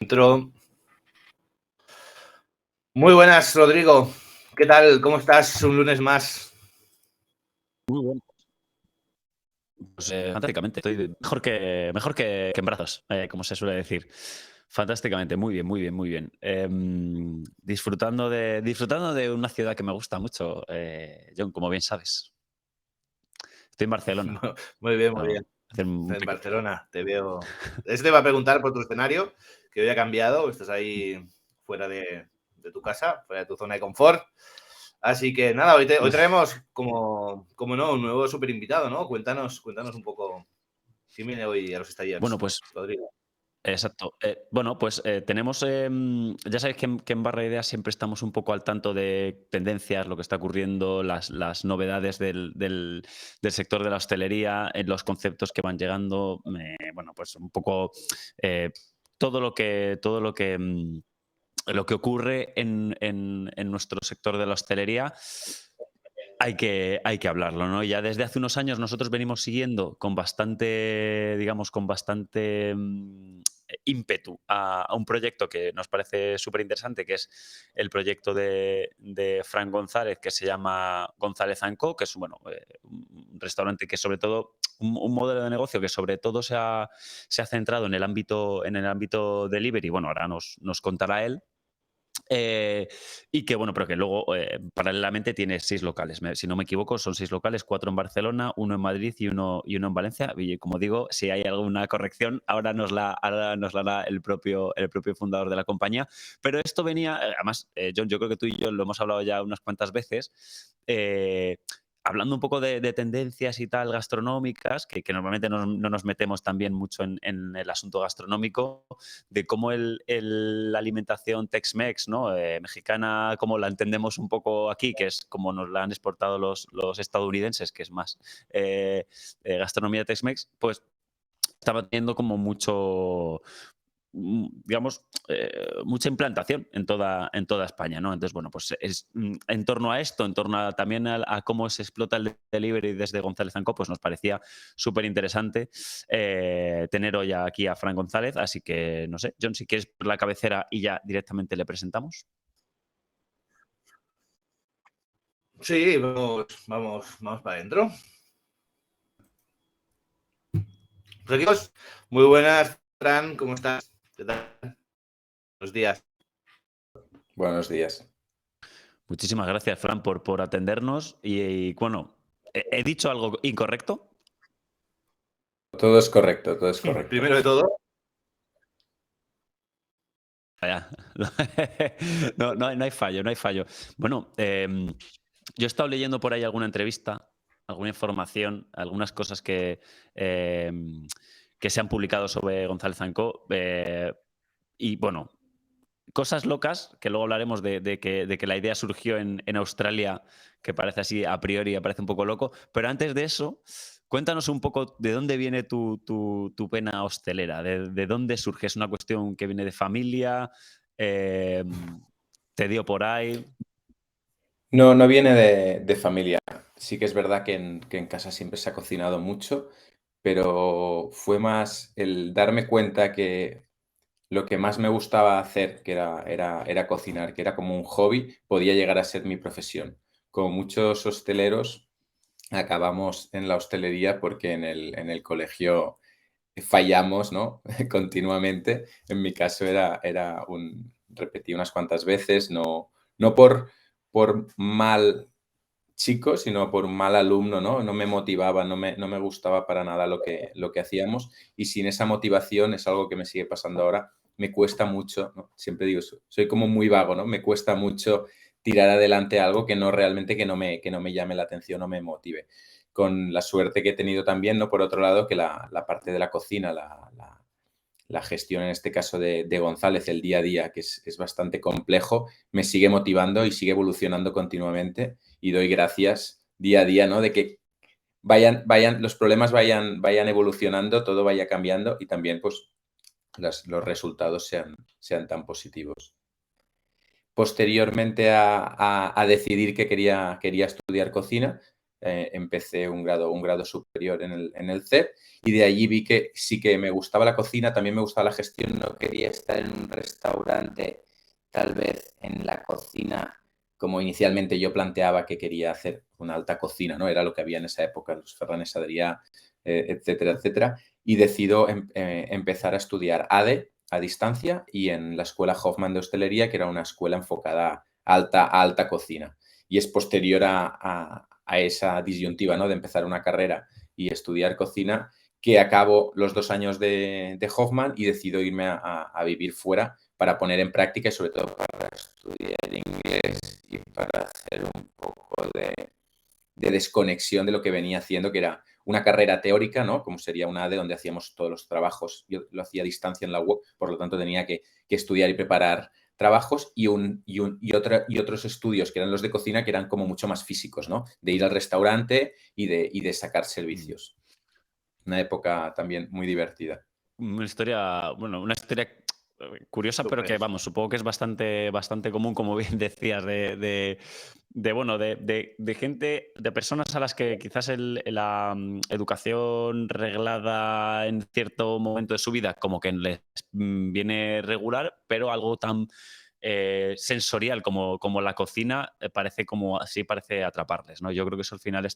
Intro. Muy buenas, Rodrigo. ¿Qué tal? ¿Cómo estás? Un lunes más. Muy bueno. Pues fantásticamente. Estoy mejor que en brazos, como se suele decir. Fantásticamente, muy bien, muy bien, muy bien. Disfrutando de una ciudad que me gusta mucho, John, como bien sabes. Estoy en Barcelona. Muy bien, muy bien. En Barcelona, te veo. Te va a preguntar por tu escenario, que hoy ha cambiado. Estás ahí fuera de tu casa, fuera de tu zona de confort. Así que nada, hoy traemos como no, un nuevo super invitado, ¿no? Cuéntanos un poco quién viene hoy a los Stallers. Bueno, pues Rodrigo. exacto. Bueno, pues tenemos, ya sabéis que en Barra Ideas siempre estamos un poco al tanto de tendencias, lo que está ocurriendo, las novedades del sector de la hostelería, los conceptos que van llegando, bueno, pues un poco todo lo que ocurre en nuestro sector de la hostelería. Hay que hablarlo, ¿no? Ya desde hace unos años nosotros venimos siguiendo con bastante, digamos, ímpetu a un proyecto que nos parece súper interesante, que es el proyecto de Fran González, que se llama González & Co., que es un restaurante que sobre todo, un modelo de negocio que sobre todo se ha centrado en el ámbito delivery. Bueno, ahora nos contará él. Y que, bueno, pero que luego paralelamente tiene 6 locales. Si no me equivoco, son 6 locales, 4 en Barcelona, 1 en Madrid y uno en Valencia. Y como digo, si hay alguna corrección, ahora nos la hará el propio fundador de la compañía. Pero esto venía, además, John, yo creo que tú y yo lo hemos hablado ya unas cuantas veces. Hablando un poco de tendencias y tal gastronómicas, que normalmente no nos metemos también mucho en el asunto gastronómico, de cómo la alimentación Tex-Mex, ¿no? Mexicana, como la entendemos un poco aquí, que es como nos la han exportado los estadounidenses, que es más gastronomía Tex-Mex, pues estaba teniendo como digamos, mucha implantación en toda España, ¿no? Entonces, bueno, pues en torno a esto, en torno también a cómo se explota el delivery desde González & Co., pues nos parecía súper interesante tener hoy aquí a Fran González, así que, no sé, John, si quieres por la cabecera y ya directamente le presentamos. Sí, vamos para adentro. Pues, muy buenas, Fran, ¿cómo estás? ¿Qué tal? Buenos días. Buenos días. Muchísimas gracias, Fran, por atendernos. Y bueno, ¿he dicho algo incorrecto? Todo es correcto, todo es correcto. Primero de todo. No hay fallo, no hay fallo. Bueno, yo he estado leyendo por ahí alguna entrevista, alguna información, algunas cosas que se han publicado sobre González & Co. Y bueno, cosas locas, que luego hablaremos de que la idea surgió en Australia, que parece así, a priori, parece un poco loco. Pero antes de eso, cuéntanos un poco de dónde viene tu pena hostelera, de dónde surge. ¿Es una cuestión que viene de familia? ¿Te dio por ahí? No viene de familia. Sí que es verdad que en casa siempre se ha cocinado mucho, pero fue más el darme cuenta que lo que más me gustaba hacer, que era cocinar, que era como un hobby, podía llegar a ser mi profesión. Como muchos hosteleros, acabamos en la hostelería porque en el colegio fallamos, ¿no? Continuamente. En mi caso repetí unas cuantas veces, no por mal chico, sino por un mal alumno, ¿no? No me motivaba, no me gustaba para nada lo que hacíamos, y sin esa motivación, es algo que me sigue pasando ahora, me cuesta mucho, ¿no? Siempre digo, soy como muy vago, ¿no? Me cuesta mucho tirar adelante algo que no me llame la atención o me motive. Con la suerte que he tenido también, ¿no? Por otro lado, que la parte de la cocina, la gestión en este caso de González, el día a día, que es bastante complejo, me sigue motivando y sigue evolucionando continuamente, y doy gracias día a día, ¿no? De que los problemas vayan evolucionando, todo vaya cambiando, y también pues los resultados sean tan positivos. Posteriormente a decidir que quería estudiar cocina, empecé un grado superior en el CEP y de allí vi que sí que me gustaba la cocina, también me gustaba la gestión, no quería estar en un restaurante, tal vez en la cocina, como inicialmente yo planteaba que quería hacer una alta cocina, ¿no? Era lo que había en esa época, los Ferranes Adrià, etcétera, etcétera, y decido empezar a estudiar ADE a distancia y en la Escuela Hoffman de Hostelería, que era una escuela enfocada a alta cocina. Y es posterior a esa disyuntiva, ¿no? De empezar una carrera y estudiar cocina, que acabo los 2 años de Hoffman y decido irme a vivir fuera para poner en práctica y sobre todo para estudiar inglés y para hacer un poco de desconexión de lo que venía haciendo, que era una carrera teórica, ¿no? Como sería una ADE donde hacíamos todos los trabajos. Yo lo hacía a distancia en la web, por lo tanto tenía que estudiar y preparar trabajos y otros estudios que eran los de cocina que eran como mucho más físicos, ¿no? De ir al restaurante y de sacar servicios. Una época también muy divertida. Una historia curiosa, pero que, vamos, supongo que es bastante común, como bien decías, de gente, de personas a las que quizás la educación reglada en cierto momento de su vida como que les viene regular, pero algo tan sensorial como la cocina parece atraparles, ¿no? Yo creo que eso al final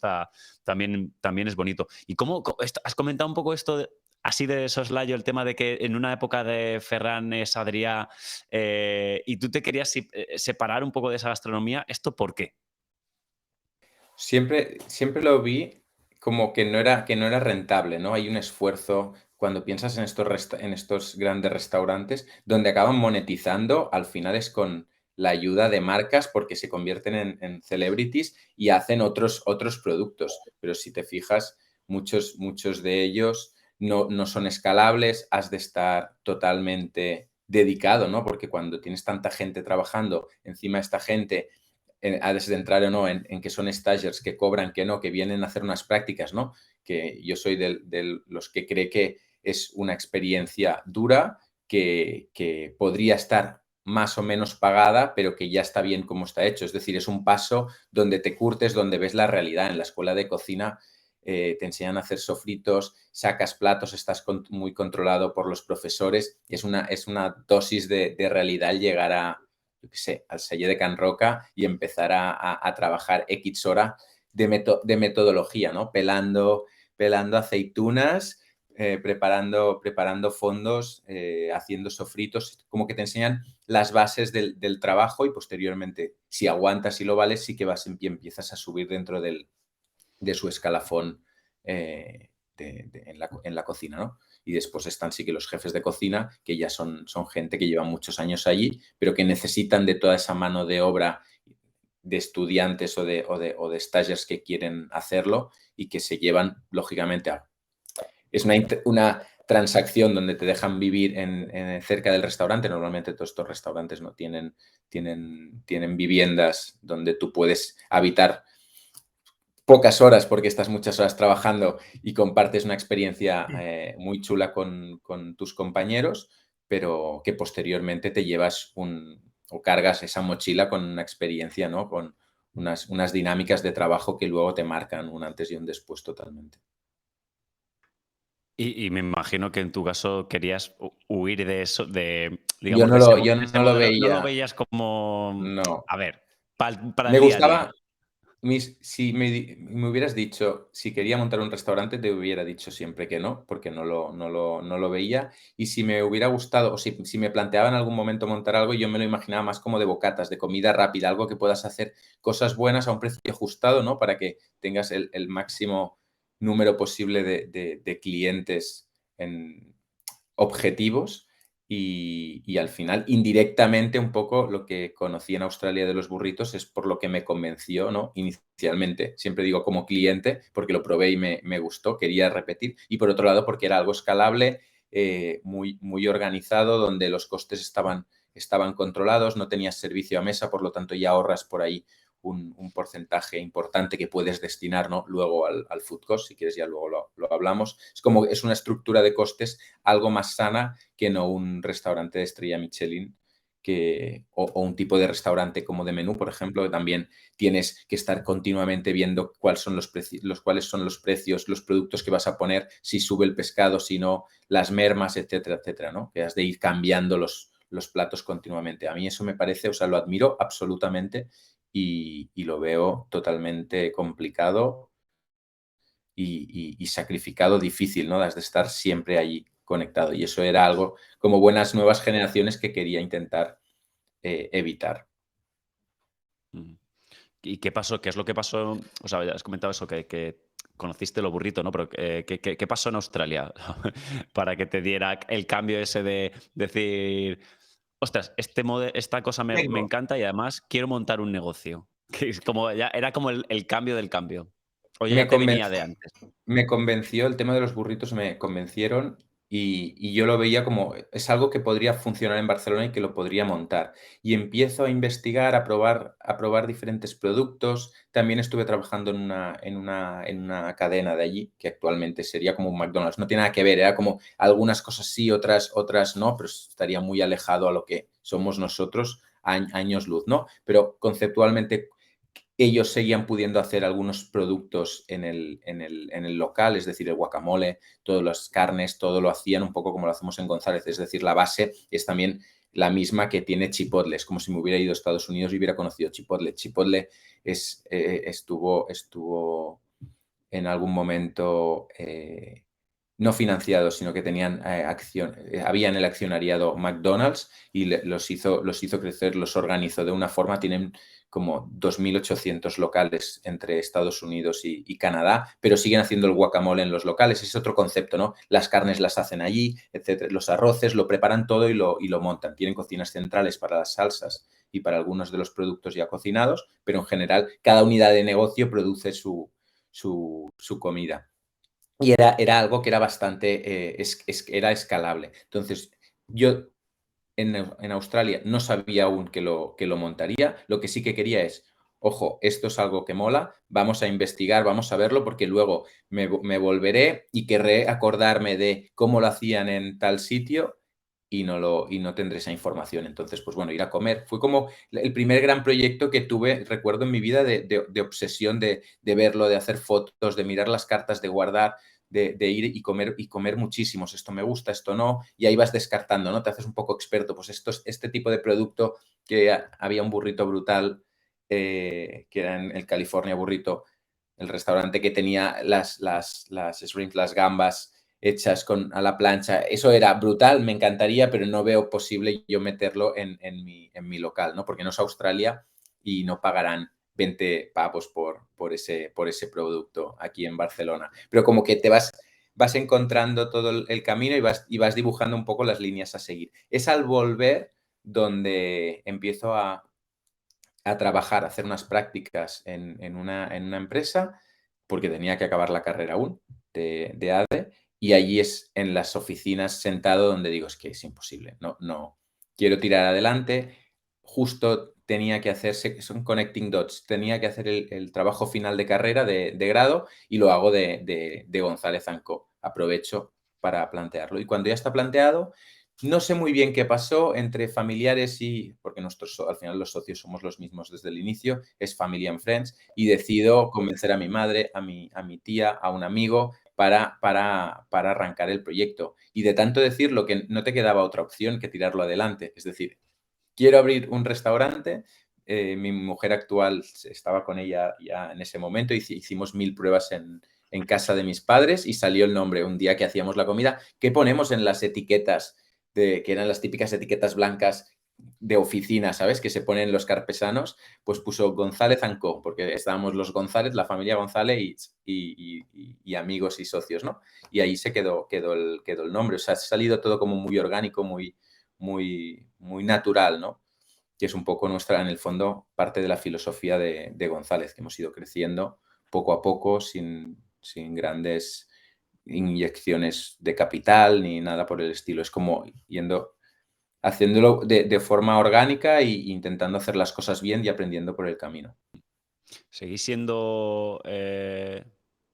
también es bonito. ¿Y cómo has comentado un poco esto así de soslayo, el tema de que en una época de Ferranes Adrià y tú te querías separar un poco de esa gastronomía? ¿Esto por qué? Siempre lo vi como que no era rentable, ¿no? Hay un esfuerzo cuando piensas en estos grandes restaurantes, donde acaban monetizando, al final es con la ayuda de marcas, porque se convierten en celebrities y hacen otros productos. Pero si te fijas, muchos de ellos no son escalables, has de estar totalmente dedicado, ¿no? Porque cuando tienes tanta gente trabajando, encima esta gente ha de entrar o no en que son stagiars, que cobran, que no, que vienen a hacer unas prácticas, ¿no? Que yo soy de los que cree que es una experiencia dura, que podría estar más o menos pagada, pero que ya está bien como está hecho. Es decir, es un paso donde te curtes, donde ves la realidad. En la escuela de cocina te enseñan a hacer sofritos, sacas platos, estás muy controlado por los profesores. Es una dosis de realidad llegar yo qué sé, al Celler de Can Roca y empezar a trabajar X hora de metodología, ¿no? Pelando aceitunas, preparando fondos, haciendo sofritos, como que te enseñan las bases del trabajo y posteriormente, si aguantas y lo vales, sí que empiezas a subir dentro de su escalafón en la cocina, ¿no? Y después están sí que los jefes de cocina, que ya son gente que llevan muchos años allí, pero que necesitan de toda esa mano de obra de estudiantes o de stagiars que quieren hacerlo y que se llevan, lógicamente, es una transacción donde te dejan vivir cerca del restaurante. Normalmente todos estos restaurantes no tienen viviendas donde tú puedes habitar pocas horas porque estás muchas horas trabajando y compartes una experiencia muy chula con tus compañeros, pero que posteriormente te llevas o cargas esa mochila con una experiencia, ¿no? Con unas dinámicas de trabajo que luego te marcan un antes y un después totalmente. Y me imagino que en tu caso querías huir de eso, Yo digamos, de ese, yo de ese no lo modelo. No lo veía, veías como, no. a ver, para Me el día a día. gustaba, si me hubieras dicho, si quería montar un restaurante, te hubiera dicho siempre que no, porque no lo veía. Y si me hubiera gustado, o si me planteaba en algún momento montar algo, yo me lo imaginaba más como de bocatas, de comida rápida, algo que puedas hacer cosas buenas a un precio ajustado, ¿no? Para que tengas el máximo número posible de clientes objetivos y al final, indirectamente, un poco lo que conocí en Australia de los burritos es por lo que me convenció, ¿no? Inicialmente, siempre digo como cliente, porque lo probé y me gustó, quería repetir, y por otro lado, porque era algo escalable, muy organizado, donde los costes estaban controlados, no tenías servicio a mesa, por lo tanto ya ahorras por ahí un porcentaje importante que puedes destinar, ¿no? Luego al food cost, si quieres ya luego lo hablamos. Es una estructura de costes algo más sana que no un restaurante de estrella Michelin o un tipo de restaurante como de menú, por ejemplo, que también tienes que estar continuamente viendo cuáles son cuáles son los precios, los productos que vas a poner, si sube el pescado, si no, las mermas, etcétera, etcétera, ¿no? Que has de ir cambiando los platos continuamente. A mí eso me parece, o sea, lo admiro absolutamente y lo veo totalmente complicado y sacrificado, difícil, ¿no? Has de estar siempre allí conectado. Y eso era algo como buenas nuevas generaciones que quería intentar evitar. Mm. ¿Y qué pasó? ¿Qué es lo que pasó? O sea, ya has comentado eso, que conociste lo burrito, ¿no? Pero ¿qué pasó en Australia para que te diera el cambio ese de decir, ostras, esta cosa me Tengo. encanta y además quiero montar un negocio? Que es como ya era como el cambio del cambio. O Me ya te conven venía de antes. Me convenció, el tema de los burritos me convencieron y yo lo veía como es algo que podría funcionar en Barcelona y que lo podría montar. Y empiezo a investigar, a probar diferentes productos. También estuve trabajando en una cadena de allí, que actualmente sería como un McDonald's. No tiene nada que ver, era como algunas cosas sí, otras no, pero estaría muy alejado a lo que somos nosotros, años luz, ¿no? Pero conceptualmente ellos seguían pudiendo hacer algunos productos en el local, es decir, el guacamole, todas las carnes, todo lo hacían un poco como lo hacemos en González, es decir, la base es también la misma que tiene Chipotle. Es como si me hubiera ido a Estados Unidos y hubiera conocido Chipotle. Chipotle estuvo en algún momento no financiado, sino que tenían habían el accionariado McDonald's y los hizo crecer, los organizó de una forma, tienen como 2.800 locales entre Estados Unidos y Canadá, pero siguen haciendo el guacamole en los locales. Es otro concepto, ¿no? Las carnes las hacen allí, etcétera. Los arroces lo preparan todo y lo montan. Tienen cocinas centrales para las salsas y para algunos de los productos ya cocinados, pero en general cada unidad de negocio produce su comida. Y era algo que era bastante, era escalable. Entonces, yo en Australia no sabía aún que lo montaría. Lo que sí que quería es, ojo, esto es algo que mola, vamos a investigar, vamos a verlo, porque luego me volveré y querré acordarme de cómo lo hacían en tal sitio y no tendré esa información. Entonces, pues bueno, ir a comer. Fue como el primer gran proyecto que tuve, recuerdo en mi vida, de obsesión de verlo, de hacer fotos, de mirar las cartas, de guardar, de ir y comer muchísimos. Esto me gusta, esto no. Y ahí vas descartando, ¿no? Te haces un poco experto. Pues este tipo de producto, que había un burrito brutal, que era en el California Burrito, el restaurante que tenía las shrimp, las gambas hechas a la plancha. Eso era brutal, me encantaría, pero no veo posible yo meterlo en mi local, ¿no? Porque no es Australia y no pagarán 20 pavos por ese producto aquí en Barcelona. Pero como que te vas encontrando todo el camino y vas dibujando un poco las líneas a seguir. Es al volver donde empiezo a trabajar, a hacer unas prácticas en una empresa, porque tenía que acabar la carrera aún de ADE, y allí es en las oficinas sentado donde digo, es que es imposible, no quiero tirar adelante. Justo tenía que hacerse, son connecting dots, tenía que hacer el trabajo final de carrera de grado y lo hago de González & Co. Aprovecho para plantearlo. Y cuando ya está planteado, no sé muy bien qué pasó entre familiares porque al final los socios somos los mismos desde el inicio, es Family and Friends, y decido convencer a mi madre, a mi tía, a un amigo para arrancar el proyecto. Y de tanto decirlo que no te quedaba otra opción que tirarlo adelante. Es decir, quiero abrir un restaurante. Mi mujer actual estaba con ella ya en ese momento. Hicimos 1000 pruebas en casa de mis padres y salió el nombre un día que hacíamos la comida. ¿Qué ponemos en las etiquetas? Que eran las típicas etiquetas blancas de oficina, ¿sabes? Que se ponen los carpesanos. Pues puso González & Co, porque estábamos los González, la familia González y amigos y socios, ¿no? Y ahí se quedó el nombre. O sea, ha salido todo como muy orgánico, muy, muy, muy natural, ¿no? Que es un poco nuestra, en el fondo, parte de la filosofía de González, que hemos ido creciendo poco a poco, sin grandes inyecciones de capital ni nada por el estilo. Es como haciéndolo de forma orgánica e intentando hacer las cosas bien y aprendiendo por el camino. ¿Seguís siendo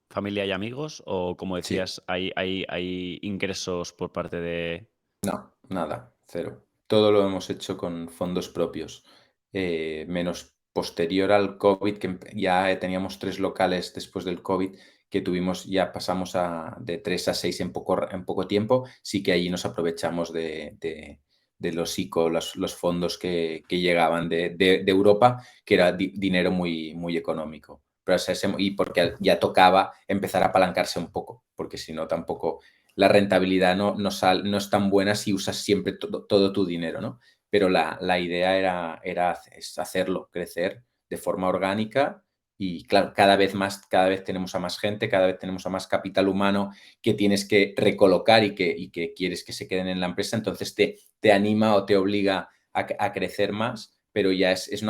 familia y amigos? O como Sí, decías, hay ingresos por parte de... no, nada, cero. todo lo hemos hecho con fondos propios, menos posterior al COVID, que ya teníamos 3 locales después del COVID, que ya pasamos de 3 a 6 en poco tiempo. Sí que allí nos aprovechamos de los ICO, los fondos que llegaban de Europa, que era dinero muy, muy económico. Pero y porque ya tocaba empezar a apalancarse un poco, porque si no tampoco la rentabilidad no es tan buena si usas siempre todo tu dinero, ¿no? Pero la idea era hacerlo crecer de forma orgánica y, claro, cada vez tenemos a más gente, cada vez tenemos a más capital humano que tienes que recolocar y que quieres que se queden en la empresa, entonces te anima o te obliga a crecer más, pero ya es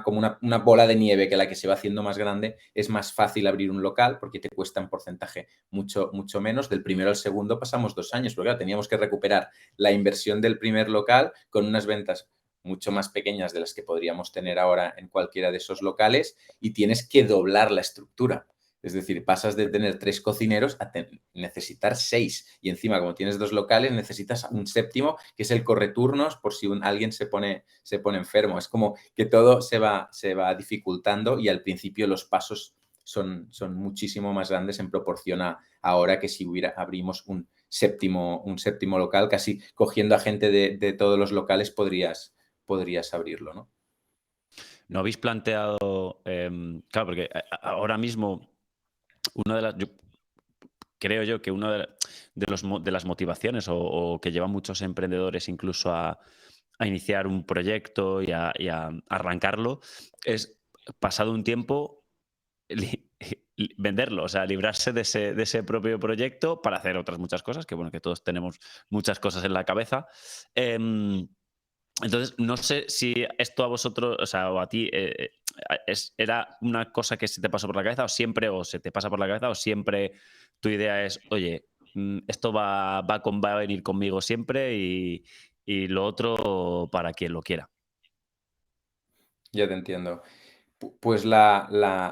como una bola de nieve que la que se va haciendo más grande es más fácil abrir un local porque te cuesta en porcentaje mucho, mucho menos. Del primero al segundo pasamos 2 años, porque claro, teníamos que recuperar la inversión del primer local con unas ventas mucho más pequeñas de las que podríamos tener ahora en cualquiera de esos locales y tienes que doblar la estructura. Es decir, pasas de tener 3 cocineros a necesitar 6. Y encima, como tienes 2 locales, necesitas un séptimo, que es el correturnos, por si alguien se pone enfermo. Es como que todo se va dificultando y al principio los pasos son muchísimo más grandes en proporción a ahora que si abrimos un séptimo local, casi cogiendo a gente de todos los locales podrías abrirlo, ¿no? ¿No habéis planteado, claro, porque ahora mismo creo yo que una de las motivaciones o que llevan muchos emprendedores incluso a iniciar un proyecto y a arrancarlo es, pasado un tiempo, venderlo, o sea, librarse de ese propio proyecto para hacer otras muchas cosas, que bueno, que todos tenemos muchas cosas en la cabeza. Entonces, no sé si esto a vosotros, o sea, o a ti, era una cosa que se te pasó por la cabeza o se te pasa por la cabeza o siempre tu idea es, oye, esto va a venir conmigo siempre y lo otro para quien lo quiera. Ya te entiendo. Pues la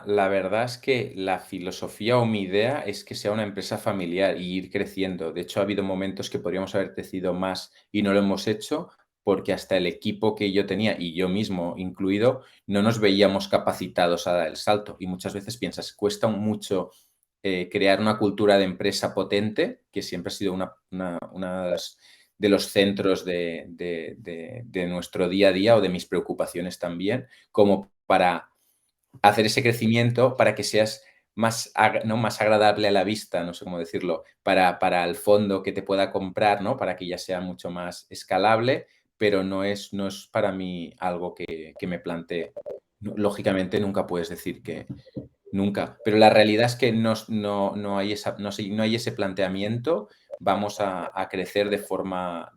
verdad es que la filosofía o mi idea es que sea una empresa familiar y ir creciendo. De hecho, ha habido momentos que podríamos haber crecido más y no lo hemos hecho porque hasta el equipo que yo tenía y yo mismo incluido no nos veíamos capacitados a dar el salto. Y muchas veces piensas, cuesta mucho crear una cultura de empresa potente, que siempre ha sido una de los centros de nuestro día a día o de mis preocupaciones también, como para hacer ese crecimiento para que seas más agradable a la vista, no sé cómo decirlo, para el fondo que te pueda comprar, ¿no? Para que ya sea mucho más escalable, pero no es para mí algo que me plantee. Lógicamente nunca puedes decir que nunca, pero la realidad es que no hay ese planteamiento. Vamos a crecer de forma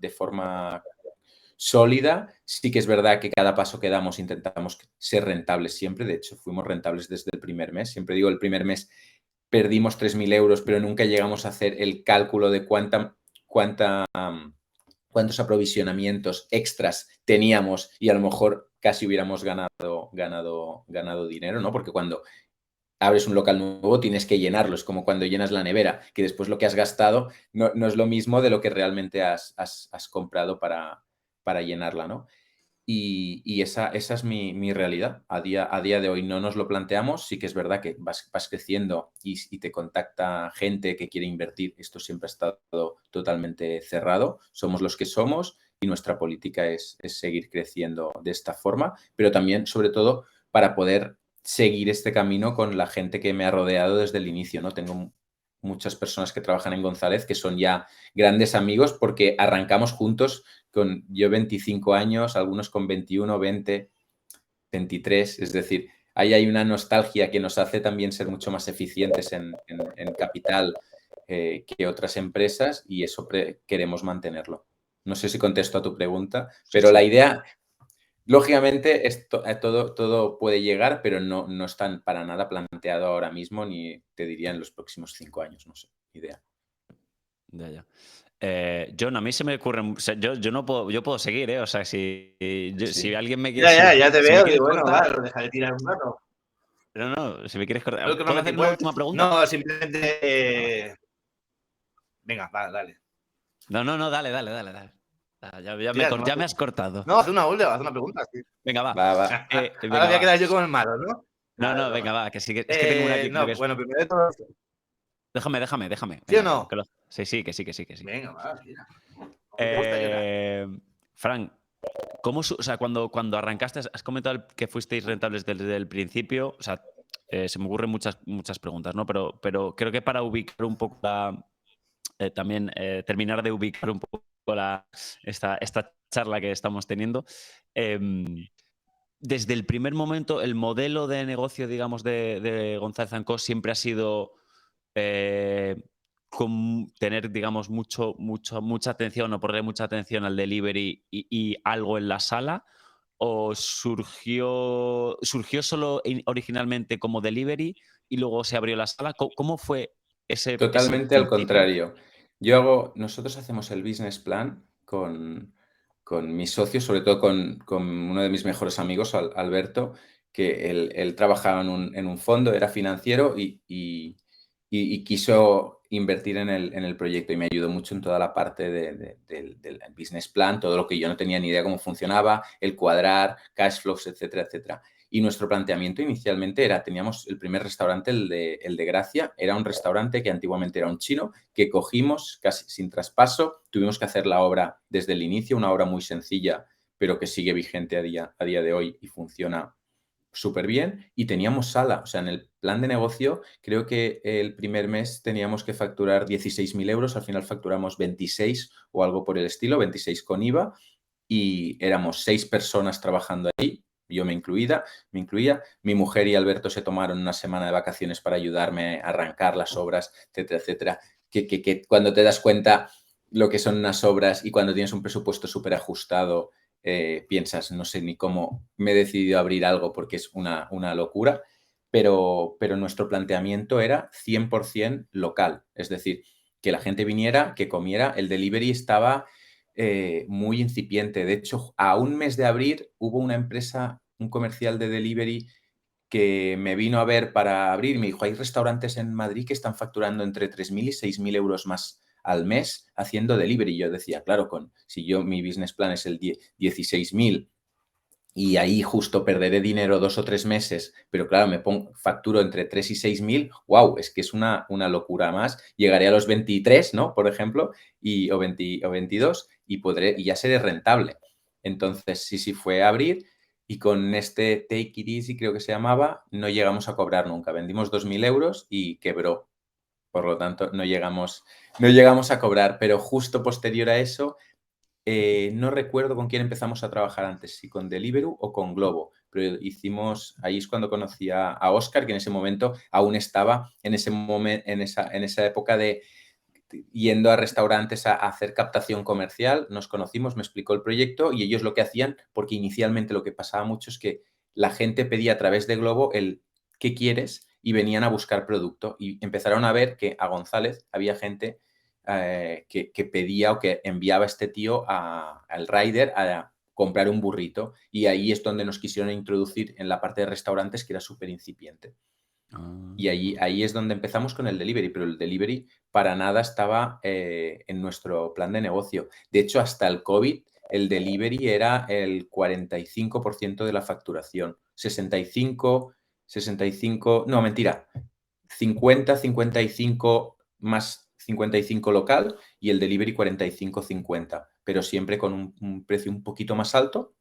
sólida. Sí que es verdad que cada paso que damos intentamos ser rentables siempre. De hecho, fuimos rentables desde el primer mes. Siempre digo, el primer mes perdimos 3.000 euros, pero nunca llegamos a hacer el cálculo de cuántos aprovisionamientos extras teníamos y a lo mejor casi hubiéramos ganado dinero, ¿no? Porque cuando abres un local nuevo tienes que llenarlo. Es como cuando llenas la nevera, que después lo que has gastado no es lo mismo de lo que realmente has comprado para llenarla, ¿no? Y esa es mi realidad. A día de hoy no nos lo planteamos. Sí que es verdad que vas creciendo y te contacta gente que quiere invertir. Esto siempre ha estado totalmente cerrado. Somos los que somos y nuestra política es seguir creciendo de esta forma, pero también, sobre todo, para poder seguir este camino con la gente que me ha rodeado desde el inicio, ¿no? Tengo muchas personas que trabajan en González que son ya grandes amigos porque arrancamos juntos con yo 25 años, algunos con 21, 20, 23, es decir, ahí hay una nostalgia que nos hace también ser mucho más eficientes en capital que otras empresas y eso queremos mantenerlo. No sé si contesto a tu pregunta, pero Sí. la idea, lógicamente, todo puede llegar, pero no está para nada planteado ahora mismo, ni te diría en los próximos 5 años, no sé, idea. Ya. John, a mí se me ocurre, o sea, yo puedo seguir, ¿eh? O sea, si Sí. alguien me quiere, Ya te si me veo. quieres Digo, bueno, cortar, va, deja de tirar un rato. no, si me quieres cortar, Creo que ¿puedo hacer una última pregunta? No, simplemente. Venga, va, dale. No, dale. Ya me has cortado. No, haz una pregunta. Sí. Venga, va. Va. Ahora voy a quedar yo como el malo, ¿no? No, venga, va, que sí. Es que tengo una aquí. No, bueno, primero de todo. Déjame. ¿Sí o Venga, no? Sí, que sí. Venga, va, mira. ¿Cómo te gusta llorar? Fran, o sea, cuando arrancaste, has comentado que fuisteis rentables desde el principio. O sea, se me ocurren muchas preguntas, ¿no? Pero creo que para ubicar un poco también terminar de ubicar un poco esta charla que estamos teniendo. Desde el primer momento, el modelo de negocio, digamos, de González & Co siempre ha sido tener, digamos, mucha atención o ponerle mucha atención al delivery y algo en la sala, o surgió solo originalmente como delivery y luego se abrió la sala. ¿Cómo fue ese Totalmente al principio? contrario. Nosotros hacemos el business plan con mis socios, sobre todo con uno de mis mejores amigos, Alberto, que él trabajaba en un fondo, era financiero y quiso invertir en el proyecto y me ayudó mucho en toda la parte del business plan, todo lo que yo no tenía ni idea cómo funcionaba, el cuadrar, cash flows, etcétera, etcétera. Y nuestro planteamiento inicialmente teníamos el primer restaurante, el de Gracia, era un restaurante que antiguamente era un chino, que cogimos casi sin traspaso, tuvimos que hacer la obra desde el inicio, una obra muy sencilla, pero que sigue vigente a día de hoy y funciona súper bien, y teníamos sala. O sea, en el plan de negocio creo que el primer mes teníamos que facturar 16.000 euros, al final facturamos 26 o algo por el estilo, 26 con IVA, y éramos 6 personas trabajando ahí, yo me incluía. Mi mujer y Alberto se tomaron una semana de vacaciones para ayudarme a arrancar las obras, etcétera, etcétera. Que cuando te das cuenta lo que son unas obras y cuando tienes un presupuesto súper ajustado, piensas, no sé ni cómo me he decidido a abrir algo porque es una locura, pero nuestro planteamiento era 100% local, es decir, que la gente viniera, que comiera. El delivery estaba muy incipiente. De hecho, a un mes de abrir hubo una empresa, un comercial de delivery que me vino a ver para abrir y me dijo, hay restaurantes en Madrid que están facturando entre 3.000 y 6.000 euros más al mes haciendo delivery. Y yo decía, claro, si mi business plan es el 16.000 y ahí justo perderé dinero 2 o 3 meses, pero claro, facturo entre 3 y 6.000, wow, es que es una locura más. Llegaré a los 23, ¿no? Por ejemplo, o 22 y ya seré rentable. Entonces, sí, fue abrir y con este Take It Easy, creo que se llamaba, no llegamos a cobrar nunca. Vendimos 2.000 euros y quebró. Por lo tanto, no llegamos a cobrar, pero justo posterior a eso, no recuerdo con quién empezamos a trabajar antes, si con Deliveroo o con Globo, pero ahí es cuando conocí a Óscar, que en ese momento aún estaba en esa época de yendo a restaurantes a hacer captación comercial. Nos conocimos, me explicó el proyecto y ellos lo que hacían, porque inicialmente lo que pasaba mucho es que la gente pedía a través de Globo el ¿qué quieres? Y venían a buscar producto y empezaron a ver que a González había gente que pedía o que enviaba a este tío al rider a comprar un burrito, y ahí es donde nos quisieron introducir en la parte de restaurantes, que era súper incipiente. Y ahí es donde empezamos con el delivery, pero el delivery para nada estaba en nuestro plan de negocio. De hecho, hasta el COVID, el delivery era el 45% de la facturación. 65, no, mentira, 50, 55 más 55 local y el delivery 45, 50, pero siempre con un precio un poquito más alto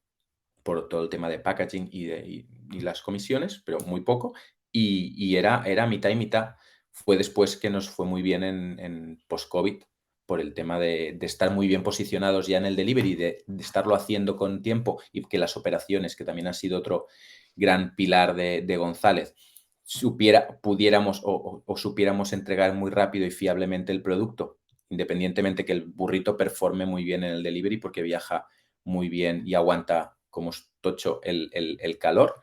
por todo el tema de packaging y las comisiones, pero muy poco, y era mitad y mitad. Fue después que nos fue muy bien en post-COVID por el tema de estar muy bien posicionados ya en el delivery, de estarlo haciendo con tiempo, y que las operaciones, que también han sido otro gran pilar de González, pudiéramos o supiéramos entregar muy rápido y fiablemente el producto, independientemente que el burrito performe muy bien en el delivery porque viaja muy bien y aguanta como tocho el calor,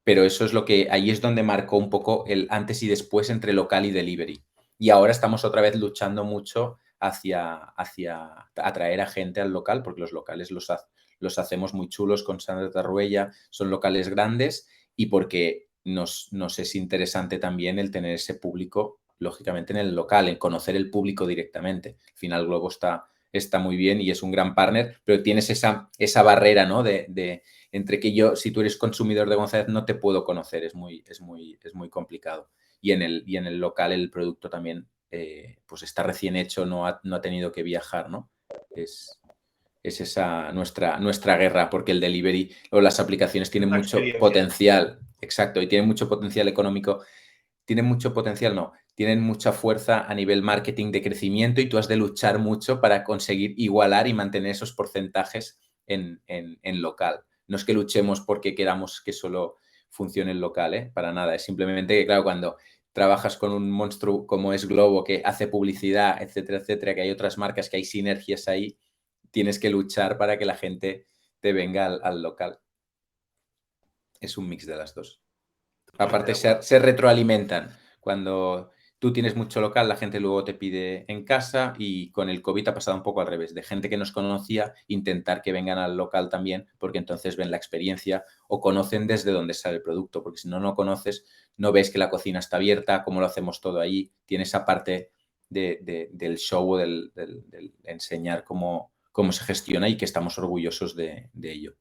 pero eso es ahí es donde marcó un poco el antes y después entre local y delivery. Y ahora estamos otra vez luchando mucho hacia atraer a gente al local, porque los locales los hacemos muy chulos con Sandra Tarruella, son locales grandes, y porque nos es interesante también el tener ese público, lógicamente, en el local, el conocer el público directamente. Al final, Globo está está muy bien y es un gran partner, pero tienes esa barrera, ¿no? Entre que yo, si tú eres consumidor de González, no te puedo conocer, es muy complicado. Y en el local el producto también pues está recién hecho, no ha tenido que viajar, ¿no? Es esa nuestra guerra, porque el delivery o las aplicaciones tienen mucho potencial, exacto, y tienen mucho potencial económico, tienen mucho potencial, no, tienen mucha fuerza a nivel marketing de crecimiento y tú has de luchar mucho para conseguir igualar y mantener esos porcentajes en local. No es que luchemos porque queramos que solo funcione en local, para nada, es simplemente que, claro, cuando trabajas con un monstruo como es Globo, que hace publicidad, etcétera, que hay otras marcas, que hay sinergias ahí, tienes que luchar para que la gente te venga al local. Es un mix de las dos. Aparte, se retroalimentan. Cuando tú tienes mucho local, la gente luego te pide en casa, y con el COVID ha pasado un poco al revés. De gente que nos conocía, intentar que vengan al local también, porque entonces ven la experiencia o conocen desde dónde sale el producto, porque si no conoces, no ves que la cocina está abierta, cómo lo hacemos todo ahí. Tiene esa parte del show o del enseñar cómo se gestiona, y que estamos orgullosos de ello.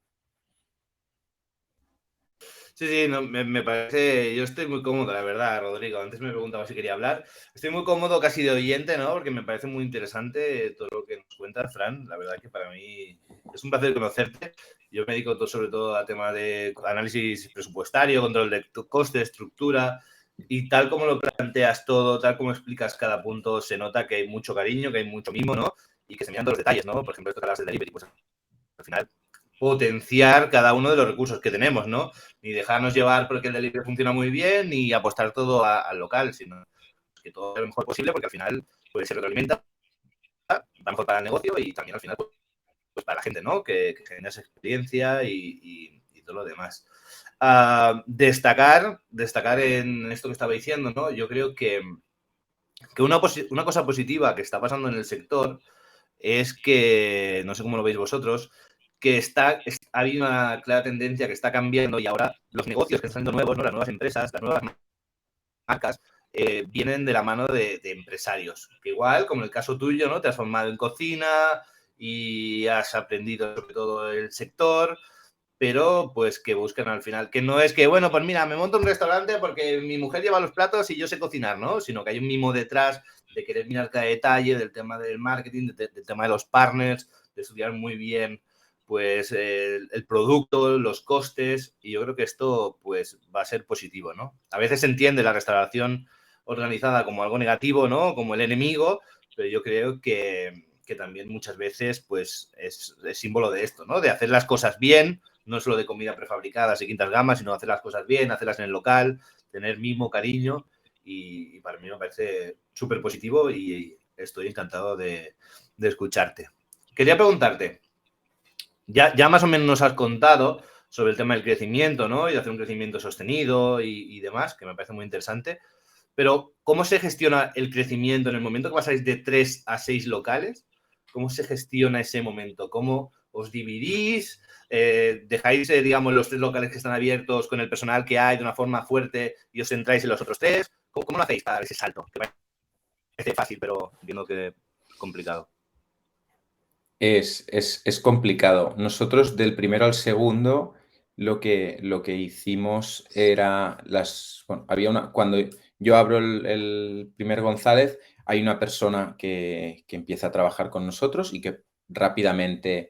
Sí, no, me parece, yo estoy muy cómodo, la verdad, Rodrigo. Antes me preguntaba si quería hablar. Estoy muy cómodo casi de oyente, ¿no? Porque me parece muy interesante todo lo que nos cuentas, Fran. La verdad que para mí es un placer conocerte. Yo me dedico sobre todo a temas de análisis presupuestario, control de coste, estructura, y tal como lo planteas todo, tal como explicas cada punto, se nota que hay mucho cariño, que hay mucho mimo, ¿no? Y que se miran todos los detalles, ¿no? Por ejemplo, esto que hablas del delivery, pues al final potenciar cada uno de los recursos que tenemos, ¿no? Ni dejarnos llevar porque el delivery funciona muy bien, ni apostar todo al local, sino que todo sea lo mejor posible, porque al final pues, se retroalimenta, va mejor para el negocio y también al final pues para la gente, ¿no? Que genera esa experiencia y todo lo demás. Destacar en esto que estaba diciendo, ¿no? Yo creo que una cosa positiva que está pasando en el sector es que, no sé cómo lo veis vosotros, que ha habido una clara tendencia que está cambiando, y ahora los negocios que están siendo nuevos, ¿no? Las nuevas empresas, las nuevas marcas, vienen de la mano de empresarios. Que igual, como en el caso tuyo, ¿no? Te has formado en cocina y has aprendido sobre todo el sector, pero pues que buscan al final, que no es que, bueno, pues mira, me monto un restaurante porque mi mujer lleva los platos y yo sé cocinar, ¿no? Sino que hay un mimo detrás de querer mirar cada detalle del tema del marketing, del tema de los partners, de estudiar muy bien pues el producto, los costes, y yo creo que esto pues va a ser positivo, ¿no? A veces se entiende la restauración organizada como algo negativo, ¿no? Como el enemigo, pero yo creo que también muchas veces pues es símbolo de esto, ¿no? De hacer las cosas bien, no solo de comida prefabricada y quintas gamas, sino hacer las cosas bien, hacerlas en el local, tener mimo, cariño, y para mí me parece súper positivo y estoy encantado de escucharte. Quería preguntarte, ya más o menos nos has contado sobre el tema del crecimiento, ¿no? Y de hacer un crecimiento sostenido y demás, que me parece muy interesante, pero ¿cómo se gestiona el crecimiento en el momento que pasáis de 3 a 6 locales? ¿Cómo se gestiona ese momento? ¿Cómo os dividís? ¿Dejáis, digamos, los 3 locales que están abiertos con el personal que hay de una forma fuerte y os centráis en los otros 3? ¿Cómo lo hacéis para dar ese salto? Que parece fácil, pero entiendo que es complicado. Es complicado. Nosotros del primero al segundo lo que hicimos era cuando yo abro el primer González, hay una persona que empieza a trabajar con nosotros y que rápidamente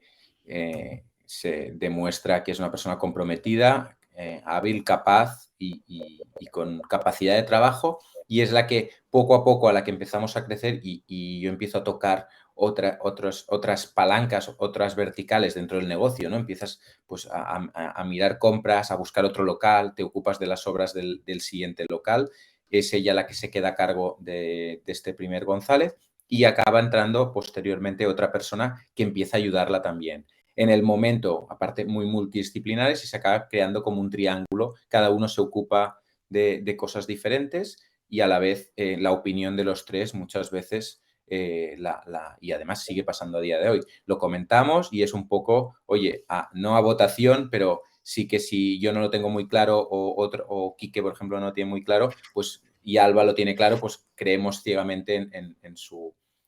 se demuestra que es una persona comprometida, hábil, capaz y con capacidad de trabajo, y es la que poco a poco, a la que empezamos a crecer, y yo empiezo a tocar otras palancas, otras verticales dentro del negocio, ¿no? Empiezas pues a mirar compras, a buscar otro local, te ocupas de las obras del siguiente local, es ella la que se queda a cargo de este primer González, y acaba entrando posteriormente otra persona que empieza a ayudarla también. En el momento, aparte muy multidisciplinares, y se acaba creando como un triángulo, cada uno se ocupa de cosas diferentes, y a la vez la opinión de los tres muchas veces y además sigue pasando a día de hoy. Lo comentamos y es un poco, oye, no a votación, pero sí que si yo no lo tengo muy claro o Quique, por ejemplo, no lo tiene muy claro, pues y Alba lo tiene claro, pues creemos ciegamente en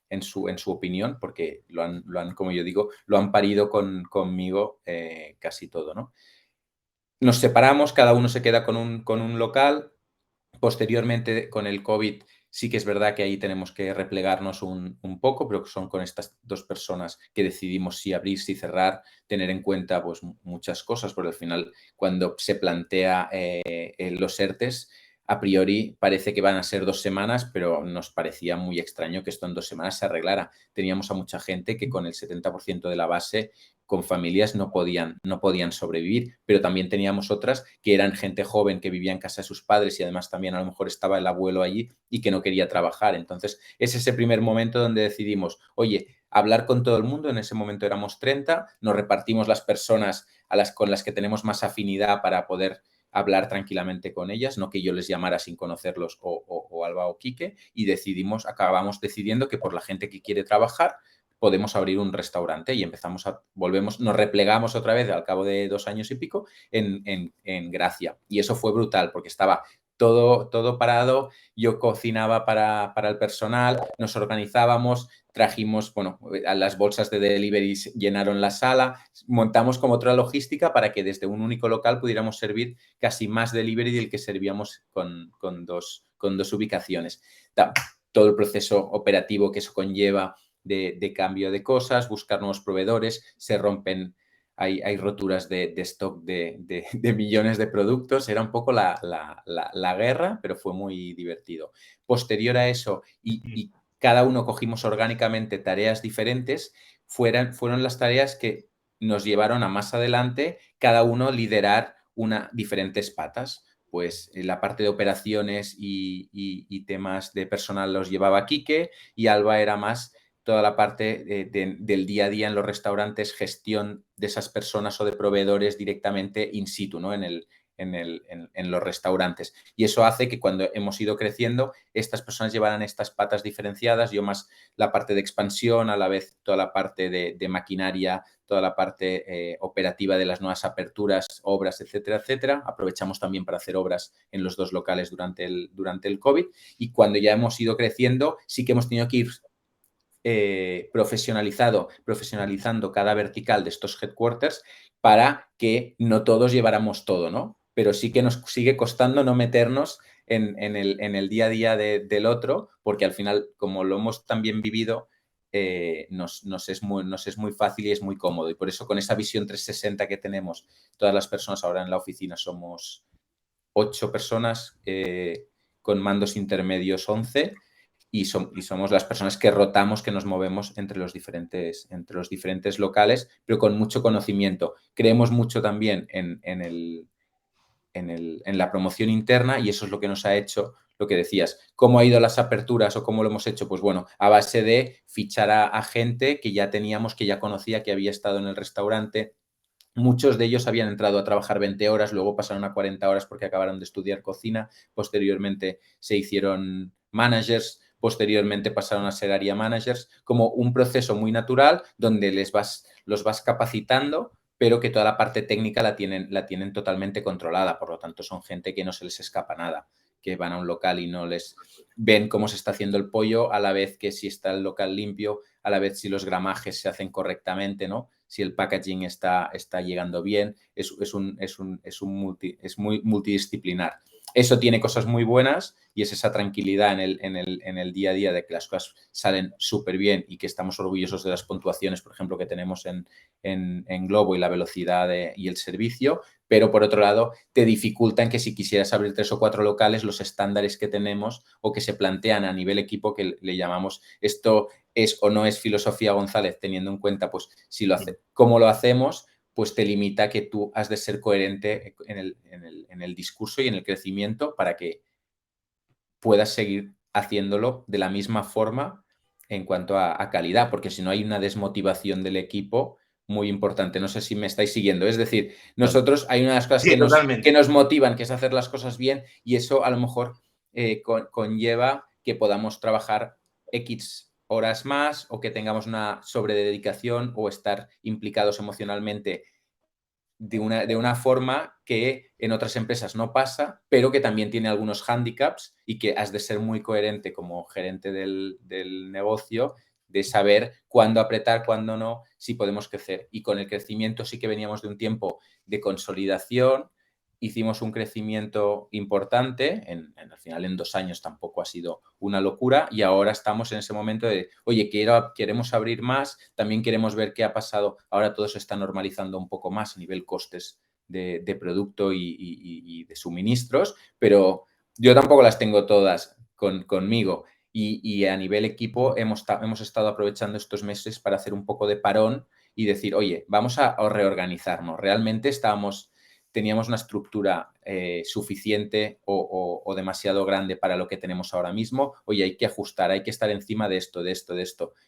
en su opinión, porque lo han, como yo digo, lo han parido conmigo casi todo, ¿no? Nos separamos, cada uno se queda con un local. Posteriormente, con el COVID, sí que es verdad que ahí tenemos que replegarnos un poco, pero son con estas dos personas que decidimos si abrir, si cerrar, tener en cuenta pues, muchas cosas, porque al final cuando se plantea los ERTES, a priori parece que van a ser 2 semanas, pero nos parecía muy extraño que esto en 2 semanas se arreglara. Teníamos a mucha gente que con el 70% de la base, con familias, no podían sobrevivir, pero también teníamos otras que eran gente joven que vivía en casa de sus padres y además también a lo mejor estaba el abuelo allí y que no quería trabajar. Entonces, es ese primer momento donde decidimos, oye, hablar con todo el mundo. En ese momento éramos 30, nos repartimos las personas con las que tenemos más afinidad para poder hablar tranquilamente con ellas, no que yo les llamara sin conocerlos o Alba o Quique, y acabamos decidiendo que por la gente que quiere trabajar podemos abrir un restaurante y nos replegamos otra vez al cabo de 2 años y pico en Gracia. Y eso fue brutal porque estaba todo parado, yo cocinaba para el personal, nos organizábamos, trajimos, a las bolsas de delivery llenaron la sala, montamos como otra logística para que desde un único local pudiéramos servir casi más delivery del que servíamos con dos ubicaciones. Todo el proceso operativo que eso conlleva de cambio de cosas, buscar nuevos proveedores, se rompen, hay roturas de stock de millones de productos. Era un poco la guerra, pero fue muy divertido. Posterior a eso, y cada uno cogimos orgánicamente tareas diferentes, fueron las tareas que nos llevaron a más adelante cada uno liderar diferentes patas. Pues la parte de operaciones y temas de personal los llevaba Quique y Alba era más toda la parte del día a día en los restaurantes, gestión de esas personas o de proveedores directamente in situ, ¿no? En los restaurantes. Y eso hace que cuando hemos ido creciendo, estas personas llevaran estas patas diferenciadas, yo más la parte de expansión, a la vez toda la parte de maquinaria, toda la parte operativa de las nuevas aperturas, obras, etcétera, etcétera. Aprovechamos también para hacer obras en los 2 locales durante el COVID. Y cuando ya hemos ido creciendo, sí que hemos tenido que ir profesionalizando cada vertical de estos headquarters para que no todos lleváramos todo, ¿no? Pero sí que nos sigue costando no meternos en el día a día del otro, porque al final, como lo hemos también vivido, nos es muy fácil y es muy cómodo. Y por eso con esa visión 360 que tenemos, todas las personas ahora en la oficina somos 8 personas, con mandos intermedios 11, y somos las personas que rotamos, que nos movemos entre los diferentes locales, pero con mucho conocimiento. Creemos mucho también en la promoción interna y eso es lo que nos ha hecho, lo que decías, cómo ha ido las aperturas o cómo lo hemos hecho, pues bueno, a base de fichar a gente que ya teníamos, que ya conocía, que había estado en el restaurante. Muchos de ellos habían entrado a trabajar 20 horas, luego pasaron a 40 horas porque acabaron de estudiar cocina, posteriormente se hicieron managers, posteriormente pasaron a ser area managers, como un proceso muy natural donde los vas capacitando, pero que toda la parte técnica la tienen totalmente controlada. Por lo tanto, son gente que no se les escapa nada, que van a un local y no les ven cómo se está haciendo el pollo, a la vez que si está el local limpio, a la vez si los gramajes se hacen correctamente, ¿no? Si el packaging está llegando bien, es muy multidisciplinar. Eso tiene cosas muy buenas y es esa tranquilidad en el día a día de que las cosas salen súper bien y que estamos orgullosos de las puntuaciones, por ejemplo, que tenemos en Globo y la velocidad y el servicio, pero por otro lado te dificultan que si quisieras abrir 3 o 4 locales, los estándares que tenemos o que se plantean a nivel equipo, que le llamamos esto es o no es filosofía González, teniendo en cuenta pues si cómo lo hacemos, pues te limita que tú has de ser coherente en el discurso y en el crecimiento para que puedas seguir haciéndolo de la misma forma en cuanto a calidad, porque si no hay una desmotivación del equipo muy importante. No sé si me estáis siguiendo. Es decir, nosotros hay unas cosas Sí, que nos motivan, que es hacer las cosas bien y eso a lo mejor conlleva que podamos trabajar X horas más o que tengamos una sobrededicación o estar implicados emocionalmente de una forma que en otras empresas no pasa, pero que también tiene algunos hándicaps y que has de ser muy coherente como gerente del negocio de saber cuándo apretar, cuándo no, si podemos crecer. Y con el crecimiento sí que veníamos de un tiempo de consolidación, hicimos un crecimiento importante, al final en 2 años tampoco ha sido una locura y ahora estamos en ese momento de, oye, queremos abrir más, también queremos ver qué ha pasado, ahora todo se está normalizando un poco más a nivel costes de producto y de suministros, pero yo tampoco las tengo todas conmigo y a nivel equipo hemos estado aprovechando estos meses para hacer un poco de parón y decir, oye, vamos a reorganizarnos. Realmente teníamos una estructura suficiente o demasiado grande para lo que tenemos ahora mismo. Oye, hay que ajustar, hay que estar encima de esto.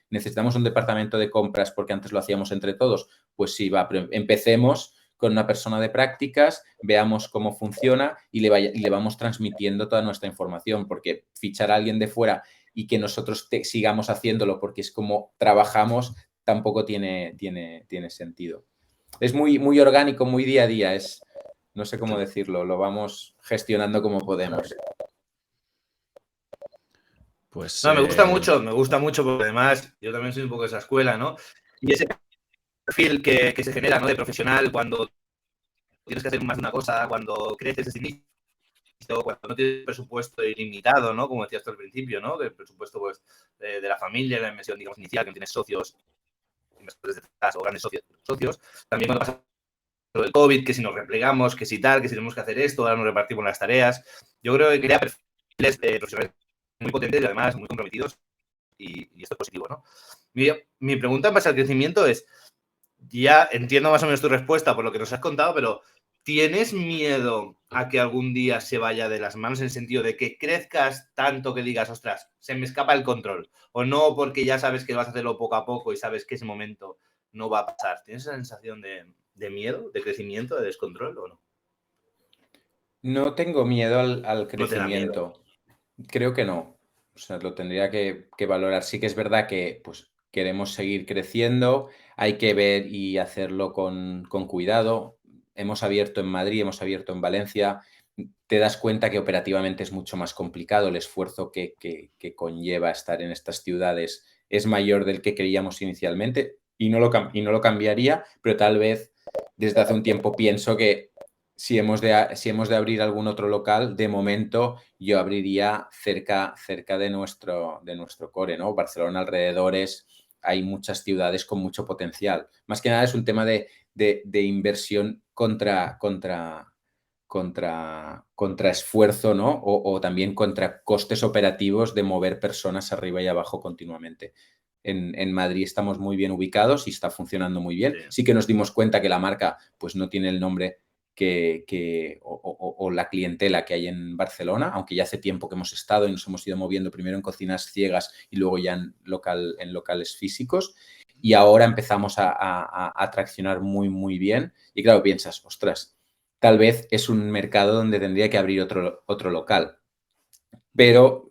¿Necesitamos un departamento de compras porque antes lo hacíamos entre todos? Pues sí, pero empecemos con una persona de prácticas, veamos cómo funciona y le vamos transmitiendo toda nuestra información, porque fichar a alguien de fuera y que nosotros sigamos haciéndolo porque es como trabajamos, tampoco tiene sentido. Es muy, muy orgánico, muy día a día, no sé cómo decirlo, lo vamos gestionando como podemos. Pues, no, me gusta mucho porque además yo también soy un poco de esa escuela, ¿no? Y ese perfil que se genera, ¿no? De profesional cuando tienes que hacer más de una cosa, cuando creces desde inicio, cuando no tienes presupuesto ilimitado, ¿no? Como decías tú al principio, ¿no? Que el presupuesto pues, de la familia, la inversión, digamos, inicial, que no tienes socios, inversores detrás o grandes socios. También cuando pasa lo del COVID, que si nos replegamos, que si tal, que si tenemos que hacer esto, ahora nos repartimos las tareas. Yo creo que crea perfiles profesionales muy potentes y además muy comprometidos y esto es positivo, ¿no? Mi pregunta en base al crecimiento es, ya entiendo más o menos tu respuesta por lo que nos has contado, pero ¿tienes miedo a que algún día se vaya de las manos en el sentido de que crezcas tanto que digas, ostras, se me escapa el control? O no porque ya sabes que vas a hacerlo poco a poco y sabes que ese momento no va a pasar. ¿Tienes esa sensación de miedo, de crecimiento, de descontrol o no? No tengo miedo al crecimiento. No, creo que no. O sea, lo tendría que valorar. Sí que es verdad que pues, queremos seguir creciendo, hay que ver y hacerlo con cuidado. Hemos abierto en Madrid, hemos abierto en Valencia. Te das cuenta que operativamente es mucho más complicado. El esfuerzo que conlleva estar en estas ciudades es mayor del que creíamos inicialmente y no lo cambiaría, pero tal vez desde hace un tiempo pienso que si hemos de abrir algún otro local, de momento yo abriría cerca de nuestro core, ¿no? Barcelona, alrededores, hay muchas ciudades con mucho potencial. Más que nada es un tema de inversión contra esfuerzo, ¿no? O también contra costes operativos de mover personas arriba y abajo continuamente. En Madrid estamos muy bien ubicados y está funcionando muy bien. Sí que nos dimos cuenta que la marca pues no tiene el nombre o la clientela que hay en Barcelona, aunque ya hace tiempo que hemos estado y nos hemos ido moviendo primero en cocinas ciegas y luego ya en locales físicos. Y ahora empezamos a traccionar muy, muy bien. Y claro, piensas, ostras, tal vez es un mercado donde tendría que abrir otro local. Pero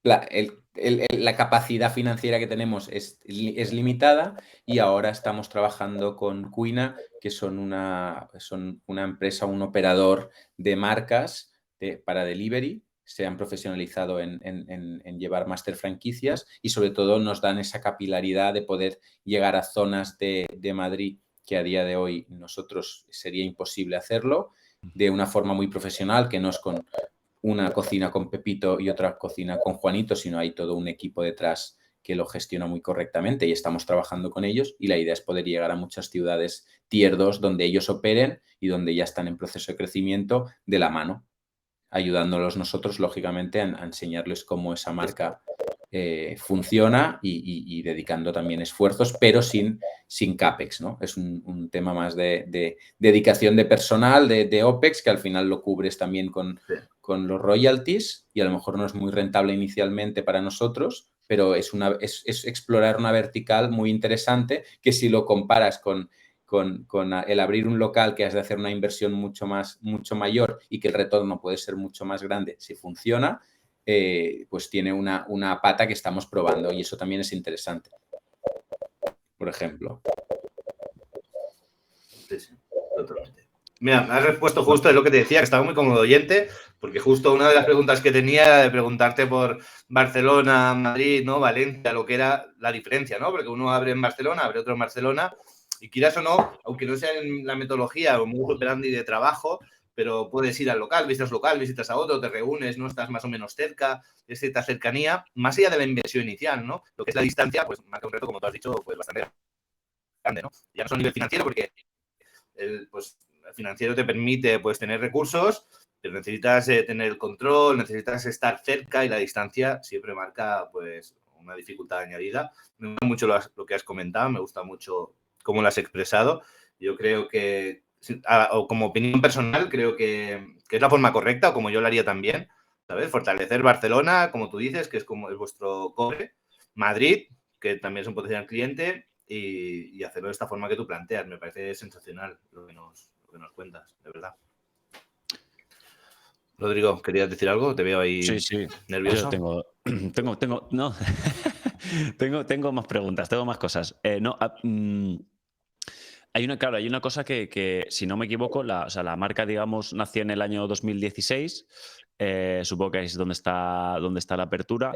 la capacidad financiera que tenemos es limitada y ahora estamos trabajando con Cuina, que son una empresa, un operador de marcas para delivery. Se han profesionalizado en llevar máster franquicias y sobre todo nos dan esa capilaridad de poder llegar a zonas de Madrid que a día de hoy nosotros sería imposible hacerlo, de una forma muy profesional, que no es con una cocina con Pepito y otra cocina con Juanito, sino hay todo un equipo detrás que lo gestiona muy correctamente y estamos trabajando con ellos y la idea es poder llegar a muchas ciudades tier 2 donde ellos operen y donde ya están en proceso de crecimiento de la mano, ayudándolos nosotros, lógicamente, a enseñarles cómo esa marca funciona y dedicando también esfuerzos, pero sin CAPEX, ¿no? Es un tema más de dedicación de personal, de OPEX, que al final lo cubres también con los royalties y a lo mejor no es muy rentable inicialmente para nosotros, pero es explorar una vertical muy interesante que si lo comparas con el abrir un local que has de hacer una inversión mucho mayor y que el retorno puede ser mucho más grande si funciona, pues tiene una pata que estamos probando y eso también es interesante, por ejemplo. Sí, totalmente. Mira, me has respuesto justo de lo que te decía, que estaba muy cómodo oyente, Porque justo una de las preguntas que tenía era de preguntarte por Barcelona, Madrid, ¿no? Valencia, lo que era la diferencia, ¿no? Porque uno abre en Barcelona, abre otro en Barcelona, y quieras o no, aunque no sea en la metodología o muy operandi de trabajo, pero puedes ir al local, visitas a otro, te reúnes, no estás más o menos cerca, es cierta cercanía, más allá de la inversión inicial, ¿no? Lo que es la distancia, pues marca un reto, como tú has dicho, pues bastante grande, ¿no? Ya no solo a nivel financiero, porque el financiero te permite pues tener recursos, pero necesitas tener el control, necesitas estar cerca y la distancia siempre marca pues una dificultad añadida. Me gusta mucho lo que has comentado, me gusta mucho cómo lo has expresado. Yo creo que, o como opinión personal, creo que es la forma correcta, o como yo lo haría también, ¿sabes? Fortalecer Barcelona, como tú dices, que es como es vuestro core, Madrid, que también es un potencial cliente, y hacerlo de esta forma que tú planteas. Me parece sensacional lo que nos cuentas, de verdad. Rodrigo, ¿querías decir algo? Te veo ahí Sí. nervioso. Yo no, tengo más preguntas, tengo más cosas. Hay una cosa que, si no me equivoco, la marca, digamos, nació en el año 2016. Supongo que es donde está la apertura.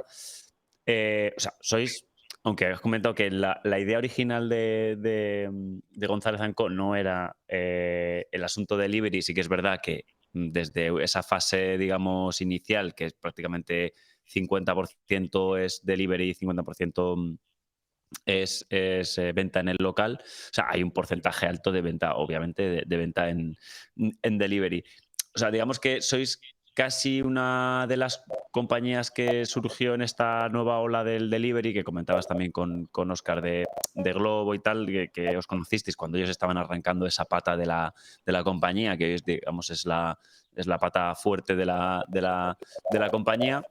Aunque has comentado que la idea original de González & Co no era el asunto de delivery, sí que es verdad que desde esa fase, digamos, inicial, que es prácticamente 50% es delivery y 50% es venta en el local. O sea, hay un porcentaje alto de venta, obviamente, de venta en delivery. O sea, digamos que sois casi una de las compañías que surgió en esta nueva ola del delivery, que comentabas también con Óscar de Globo y tal, que os conocisteis cuando ellos estaban arrancando esa pata de la compañía, que hoy digamos, es la pata fuerte de la compañía.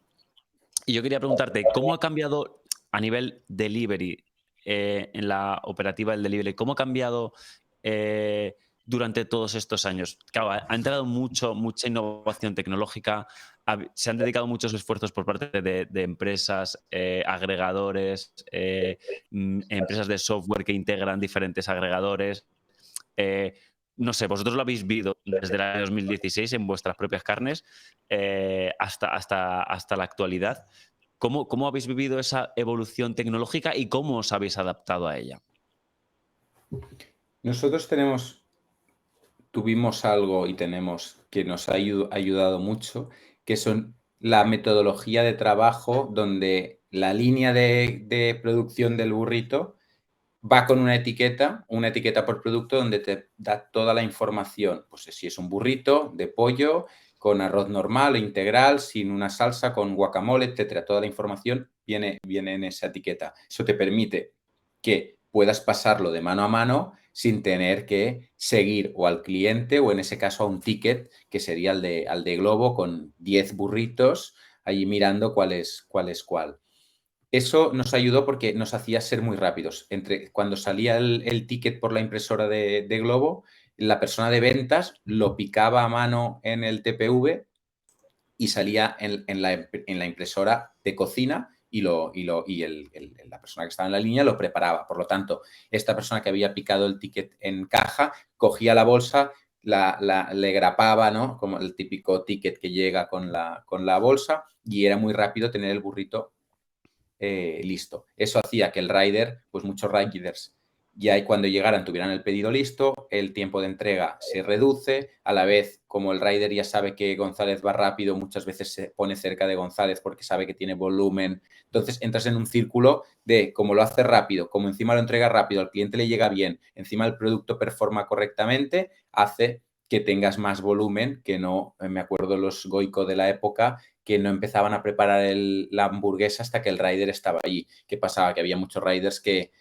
Y yo quería preguntarte, ¿cómo ha cambiado a nivel delivery, en la operativa del delivery, cómo ha cambiado durante todos estos años? Claro, ha entrado mucha innovación tecnológica, se han dedicado muchos esfuerzos por parte de empresas, agregadores, empresas de software que integran diferentes agregadores. No sé, vosotros lo habéis vivido desde el año 2016 en vuestras propias carnes, hasta la actualidad. ¿Cómo habéis vivido esa evolución tecnológica y cómo os habéis adaptado a ella? Nosotros tuvimos algo y tenemos que nos ha ayudado mucho, que son la metodología de trabajo donde la línea de producción del burrito va con una etiqueta por producto donde te da toda la información. Pues si es un burrito de pollo con arroz normal o integral, sin una salsa, con guacamole, etcétera. Toda la información viene en esa etiqueta. Eso te permite que puedas pasarlo de mano a mano sin tener que seguir o al cliente o en ese caso a un ticket que sería al de Globo con 10 burritos allí mirando cuál es cuál. Eso nos ayudó porque nos hacía ser muy rápidos. Cuando salía el ticket por la impresora de Globo, la persona de ventas lo picaba a mano en el TPV y salía en la impresora de cocina y la persona que estaba en la línea lo preparaba. Por lo tanto, esta persona que había picado el ticket en caja cogía la bolsa, le grapaba, ¿no? Como el típico ticket que llega con la bolsa, y era muy rápido tener el burrito listo. Eso hacía que el rider, pues muchos riders, ya cuando llegaran tuvieran el pedido listo, el tiempo de entrega se reduce, a la vez, como el rider ya sabe que González va rápido, muchas veces se pone cerca de González porque sabe que tiene volumen. Entonces entras en un círculo de como lo hace rápido, como encima lo entrega rápido, al cliente le llega bien, encima el producto performa correctamente, hace que tengas más volumen, que no, me acuerdo los Goico de la época, que no empezaban a preparar la hamburguesa hasta que el rider estaba allí. ¿Qué pasaba? Que había muchos riders que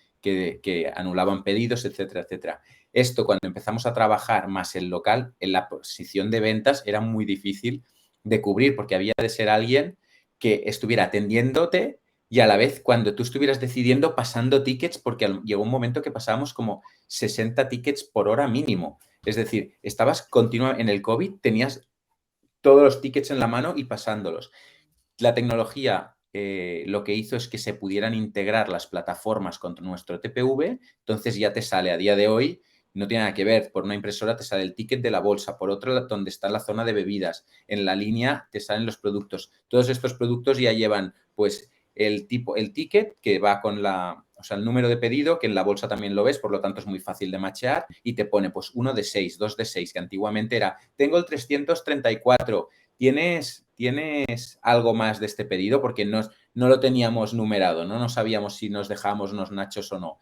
anulaban pedidos, etcétera, etcétera. Esto, cuando empezamos a trabajar más el local, en la posición de ventas era muy difícil de cubrir porque había de ser alguien que estuviera atendiéndote y a la vez, cuando tú estuvieras decidiendo, pasando tickets, porque llegó un momento que pasábamos como 60 tickets por hora mínimo. Es decir, estabas continuamente en el COVID, tenías todos los tickets en la mano y pasándolos. La tecnología lo que hizo es que se pudieran integrar las plataformas con nuestro TPV, entonces ya te sale a día de hoy no tiene nada que ver. Por una impresora te sale el ticket de la bolsa, por otra donde está la zona de bebidas, en la línea te salen los productos. Todos estos productos ya llevan pues el ticket que va con el número de pedido, que en la bolsa también lo ves, por lo tanto es muy fácil de machear, y te pone pues 1 de 6, 2 de 6, que antiguamente era, tengo el 334, ¿tienes algo más de este pedido? Porque no lo teníamos numerado, no sabíamos si nos dejábamos unos nachos o no.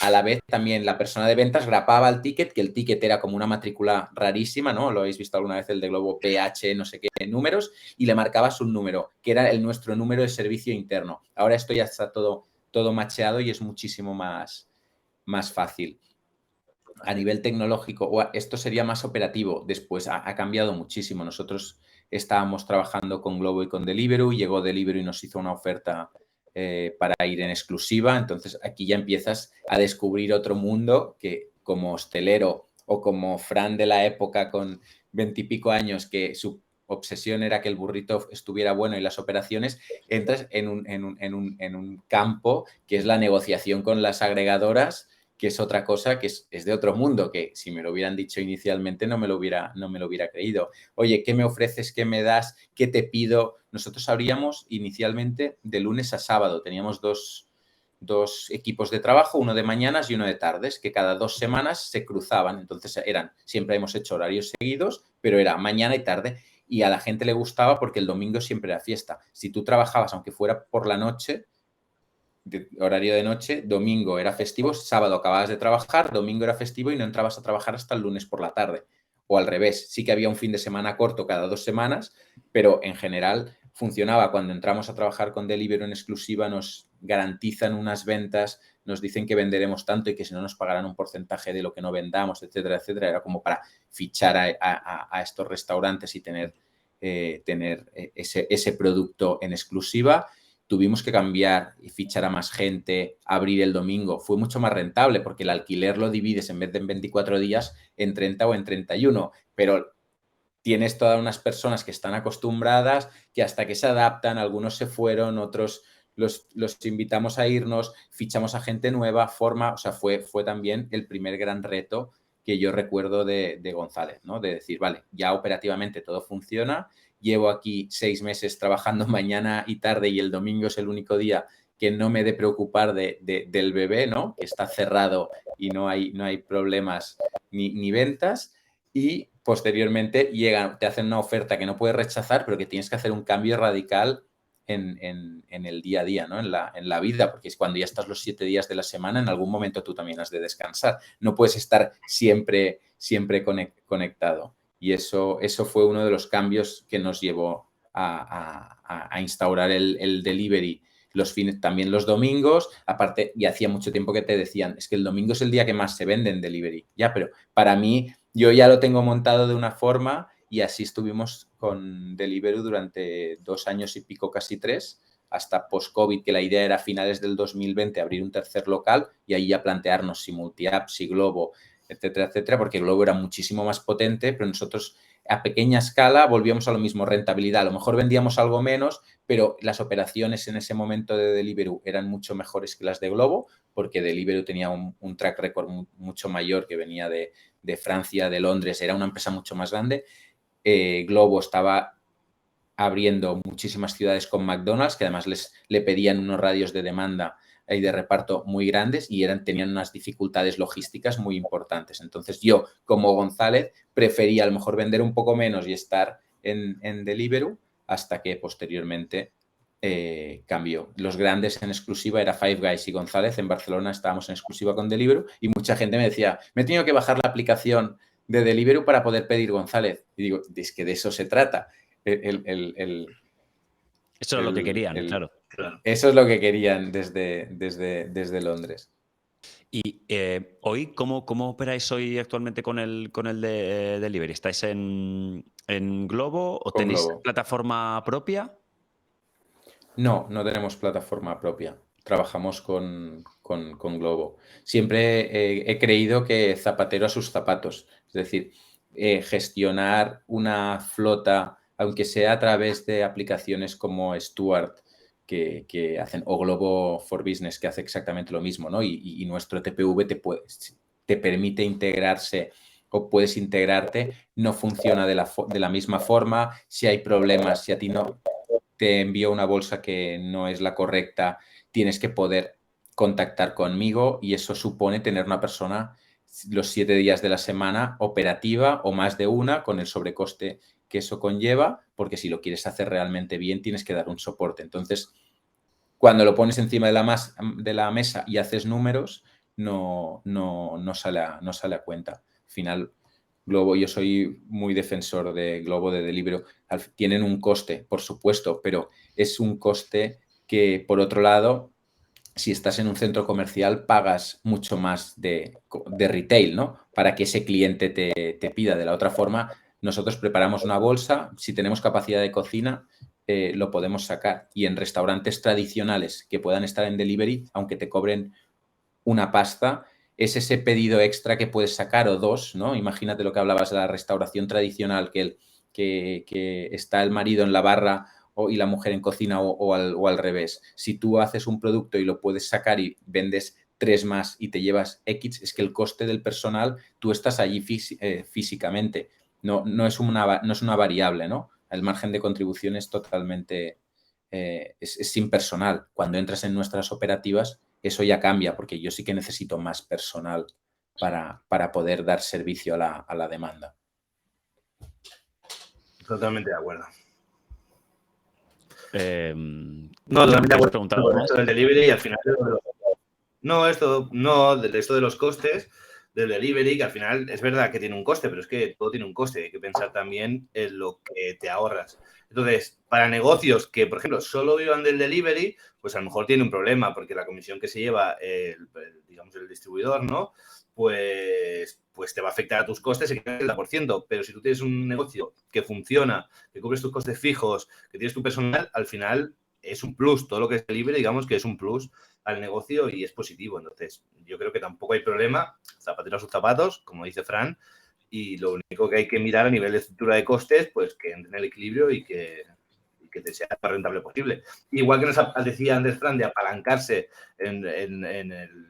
A la vez también la persona de ventas grapaba el ticket, que el ticket era como una matrícula rarísima, ¿no? Lo habéis visto alguna vez, el de Globo PH, no sé qué números, y le marcabas un número, que era nuestro número de servicio interno. Ahora esto ya está todo macheado y es muchísimo más fácil. A nivel tecnológico, esto sería más operativo. Después ha cambiado muchísimo. Nosotros estábamos trabajando con Globo y con Deliveroo, llegó Deliveroo y nos hizo una oferta para ir en exclusiva. Entonces, aquí ya empiezas a descubrir otro mundo que, como hostelero o como Fran de la época con 20 y pico años, que su obsesión era que el burrito estuviera bueno y las operaciones, entras en un campo que es la negociación con las agregadoras, que es otra cosa que es de otro mundo, que si me lo hubieran dicho inicialmente no me lo hubiera creído. Oye, ¿qué me ofreces? ¿Qué me das? ¿Qué te pido? Nosotros abríamos inicialmente de lunes a sábado. Teníamos dos equipos de trabajo, uno de mañanas y uno de tardes, que cada 2 semanas se cruzaban. Entonces siempre hemos hecho horarios seguidos, pero era mañana y tarde. Y a la gente le gustaba porque el domingo siempre era fiesta. Si tú trabajabas, aunque fuera por la noche, horario de noche, domingo era festivo, sábado acababas de trabajar, domingo era festivo y no entrabas a trabajar hasta el lunes por la tarde. O al revés, sí que había un fin de semana corto cada 2 semanas, pero en general funcionaba. Cuando entramos a trabajar con Deliveroo en exclusiva nos garantizan unas ventas, nos dicen que venderemos tanto y que si no nos pagarán un porcentaje de lo que no vendamos, etcétera, etcétera. Era como para fichar a estos restaurantes y tener ese producto en exclusiva. Tuvimos que cambiar y fichar a más gente, abrir el domingo. Fue mucho más rentable porque el alquiler lo divides en vez de en 24 días en 30 o en 31, pero tienes todas unas personas que están acostumbradas, que hasta que se adaptan, algunos se fueron, otros los invitamos a irnos, fichamos a gente nueva, fue también el primer gran reto que yo recuerdo de González, ¿no? De decir, vale, ya operativamente todo funciona, llevo aquí 6 meses trabajando mañana y tarde y el domingo es el único día que no me he de preocupar del bebé, ¿no? Que está cerrado y no hay problemas ni ventas. Y posteriormente te hacen una oferta que no puedes rechazar, pero que tienes que hacer un cambio radical en el día a día, ¿no? En la vida, porque es cuando ya estás los 7 días de la semana, en algún momento tú también has de descansar. No puedes estar siempre conectado. Y eso fue uno de los cambios que nos llevó a instaurar el delivery los fines, también los domingos. Aparte, y hacía mucho tiempo que te decían, es que el domingo es el día que más se vende en delivery. Ya, pero para mí, yo ya lo tengo montado de una forma y así estuvimos con Deliveroo durante 2 años y pico, casi 3, hasta post-COVID, que la idea era a finales del 2020 abrir un tercer local y ahí ya plantearnos si multi-app, si Globo, etcétera, etcétera, porque Globo era muchísimo más potente, pero nosotros a pequeña escala volvíamos a lo mismo, rentabilidad. A lo mejor vendíamos algo menos, pero las operaciones en ese momento de Deliveroo eran mucho mejores que las de Globo, porque Deliveroo tenía un track record mucho mayor, que venía de Francia, de Londres, era una empresa mucho más grande. Globo estaba abriendo muchísimas ciudades con McDonald's, que además le pedían unos radios de demanda y de reparto muy grandes y tenían unas dificultades logísticas muy importantes. Entonces yo, como González, prefería a lo mejor vender un poco menos y estar en Deliveroo, hasta que posteriormente cambió. Los grandes en exclusiva era Five Guys y González. En Barcelona estábamos en exclusiva con Deliveroo y mucha gente me decía, me he tenido que bajar la aplicación de Deliveroo para poder pedir González. Y digo, es que de eso se trata. Eso es lo que querían, claro. Eso es lo que querían desde Londres. Y hoy, ¿cómo operáis hoy actualmente con el de delivery? ¿Estáis en Globo o tenéis Globo. plataforma propia? No tenemos plataforma propia. Trabajamos con Globo. Siempre he creído que zapatero a sus zapatos. Es decir, gestionar una flota, aunque sea a través de aplicaciones como Stuart, que hacen, o Globo for Business, que hace exactamente lo mismo, ¿no? Y nuestro TPV te permite integrarse o puedes integrarte, no funciona de la misma forma. Si hay problemas, si a ti no te envío una bolsa que no es la correcta, tienes que poder contactar conmigo y eso supone tener una persona los 7 días de la semana operativa o más de una con el sobrecoste que eso conlleva, porque si lo quieres hacer realmente bien tienes que dar un soporte. Entonces, cuando lo pones encima de la mesa y haces números, no sale a cuenta. Al final, Glovo, yo soy muy defensor de Glovo, de Deliveroo. Tienen un coste, por supuesto, pero es un coste que, por otro lado, si estás en un centro comercial, pagas mucho más de retail, ¿no? Para que ese cliente te pida. De la otra forma, nosotros preparamos una bolsa, si tenemos capacidad de cocina, lo podemos sacar. Y en restaurantes tradicionales que puedan estar en delivery, aunque te cobren una pasta, es ese pedido extra que puedes sacar o dos, ¿no? Imagínate lo que hablabas de la restauración tradicional, que está el marido en la barra y la mujer en cocina o al revés. Si tú haces un producto y lo puedes sacar y vendes 3 más y te llevas X, es que el coste del personal, tú estás allí físicamente. No es una variable, ¿no? El margen de contribución es totalmente es impersonal. Cuando entras en nuestras operativas, eso ya cambia, porque yo sí que necesito más personal para poder dar servicio a la demanda. Totalmente de acuerdo. No, totalmente de acuerdo. Preguntar algo más. Esto del delivery y al final... esto de los costes del delivery, que al final es verdad que tiene un coste, pero es que todo tiene un coste. Hay que pensar también en lo que te ahorras. Entonces, para negocios que, por ejemplo, solo vivan del delivery, pues a lo mejor tiene un problema, porque la comisión que se lleva el distribuidor, ¿no? Pues te va a afectar a tus costes el 30%. Pero si tú tienes un negocio que funciona, que cubres tus costes fijos, que tienes tu personal, al final es un plus. Todo lo que es delivery, digamos que es un plus al negocio y es positivo. Entonces, yo creo que tampoco hay problema. Zapatero a sus zapatos, como dice Fran, y lo único que hay que mirar a nivel de estructura de costes, pues que entre en el equilibrio y que te sea más rentable posible. Igual que nos decía antes Fran de apalancarse en el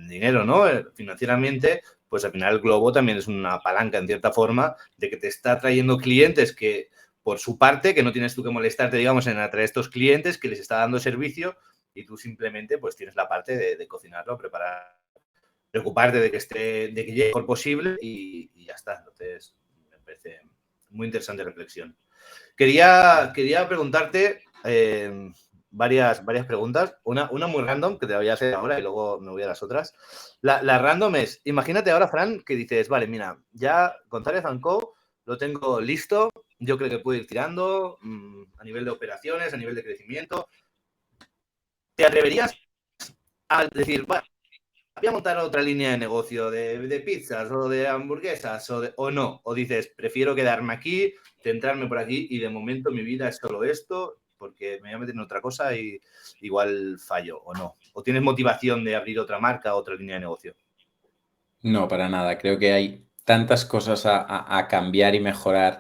dinero, ¿no? Financieramente, pues al final el Glovo también es una palanca en cierta forma de que te está trayendo clientes que, por su parte, que no tienes tú que molestarte, digamos, en atraer estos clientes, que les está dando servicio y tú simplemente pues tienes la parte de cocinarlo, preparar, preocuparte de que llegue mejor posible y ya está. Entonces, me parece muy interesante reflexión. Quería preguntarte varias preguntas. Una muy random, que te la voy a hacer ahora y luego me voy a las otras. La random es, imagínate ahora, Fran, que dices, vale, mira, ya González & Co. lo tengo listo, yo creo que puedo ir tirando a nivel de operaciones, a nivel de crecimiento. ¿Te atreverías a decir, bueno, voy a montar otra línea de negocio de pizzas o de hamburguesas o no? O dices, prefiero quedarme aquí, centrarme por aquí y de momento mi vida es solo esto porque me voy a meter en otra cosa y igual fallo o no. ¿O tienes motivación de abrir otra marca, otra línea de negocio? No, para nada. Creo que hay tantas cosas a cambiar y mejorar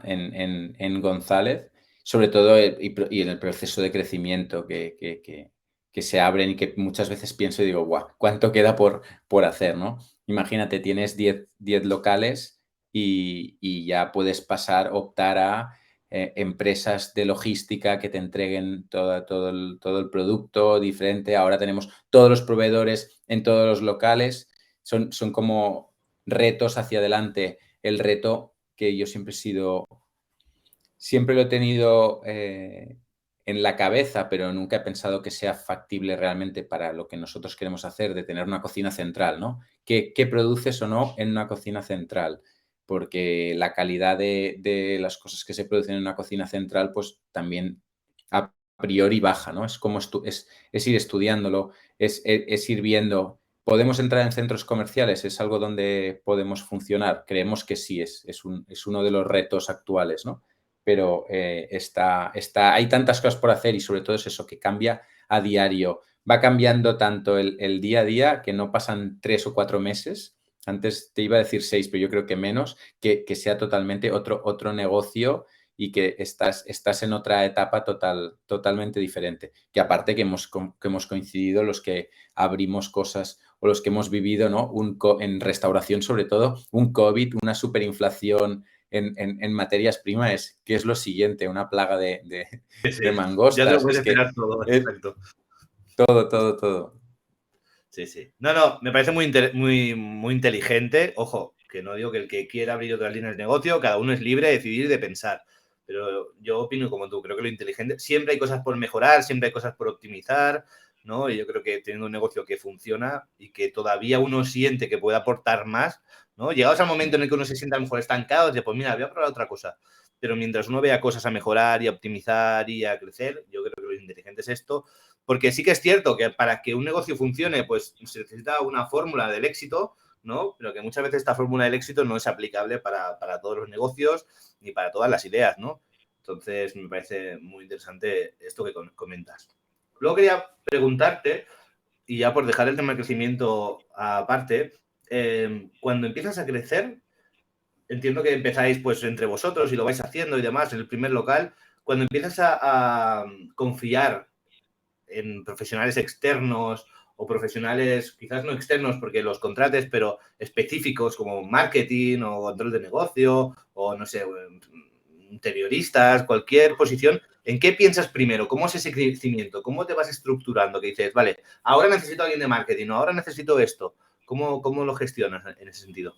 en González, sobre todo y en el proceso de crecimiento que se abren y que muchas veces pienso y digo, guau, ¿cuánto queda por hacer, ¿no? Imagínate, tienes 10 locales y ya puedes optar a empresas de logística que te entreguen todo el producto diferente. Ahora tenemos todos los proveedores en todos los locales. Son como retos hacia adelante. El reto que yo siempre lo he tenido en la cabeza, pero nunca he pensado que sea factible realmente para lo que nosotros queremos hacer, de tener una cocina central, ¿no? ¿Qué produces o no en una cocina central? Porque la calidad de las cosas que se producen en una cocina central, pues también a priori baja, ¿no? Es como es ir estudiándolo, es ir viendo. ¿Podemos entrar en centros comerciales? ¿Es algo donde podemos funcionar? Creemos que sí, es uno de los retos actuales, ¿no? Pero hay tantas cosas por hacer y sobre todo es eso, que cambia a diario. Va cambiando tanto el día a día, que no pasan 3 o 4 meses. Antes te iba a decir 6, pero yo creo que menos, que sea totalmente otro negocio y que estás en otra etapa totalmente diferente. Que aparte que hemos coincidido los que abrimos cosas o los que hemos vivido, ¿no? En restauración, sobre todo, un COVID, una superinflación en materias primas, que es lo siguiente, una plaga de mangostas. Ya te lo puedes Es que esperar todo, exacto. todo. Sí, sí. No, me parece muy inteligente. Ojo, que no digo que el que quiera abrir otras líneas de negocio, cada uno es libre de decidir y de pensar. Pero yo opino como tú, creo que lo inteligente, siempre hay cosas por mejorar, siempre hay cosas por optimizar, ¿no? Y yo creo que teniendo un negocio que funciona y que todavía uno siente que puede aportar más, ¿no? Llegados al momento en el que uno se sienta a lo mejor estancado, de pues mira, voy a probar otra cosa. Pero mientras uno vea cosas a mejorar y a optimizar y a crecer, yo creo que lo inteligente es esto. Porque sí que es cierto que para que un negocio funcione, pues se necesita una fórmula del éxito, ¿no? Pero que muchas veces esta fórmula del éxito no es aplicable para todos los negocios ni para todas las ideas, ¿no? Entonces, me parece muy interesante esto que comentas. Luego quería preguntarte, y ya por dejar el tema del crecimiento aparte, cuando empiezas a crecer, entiendo que empezáis pues entre vosotros y lo vais haciendo y demás en el primer local, cuando empiezas a confiar en profesionales externos o profesionales quizás no externos porque los contrates, pero específicos como marketing o control de negocio o no sé, interioristas, cualquier posición, ¿en qué piensas primero? ¿Cómo es ese crecimiento? ¿Cómo te vas estructurando? Que dices, vale, ahora necesito a alguien de marketing o ahora necesito esto. ¿Cómo lo gestionas en ese sentido?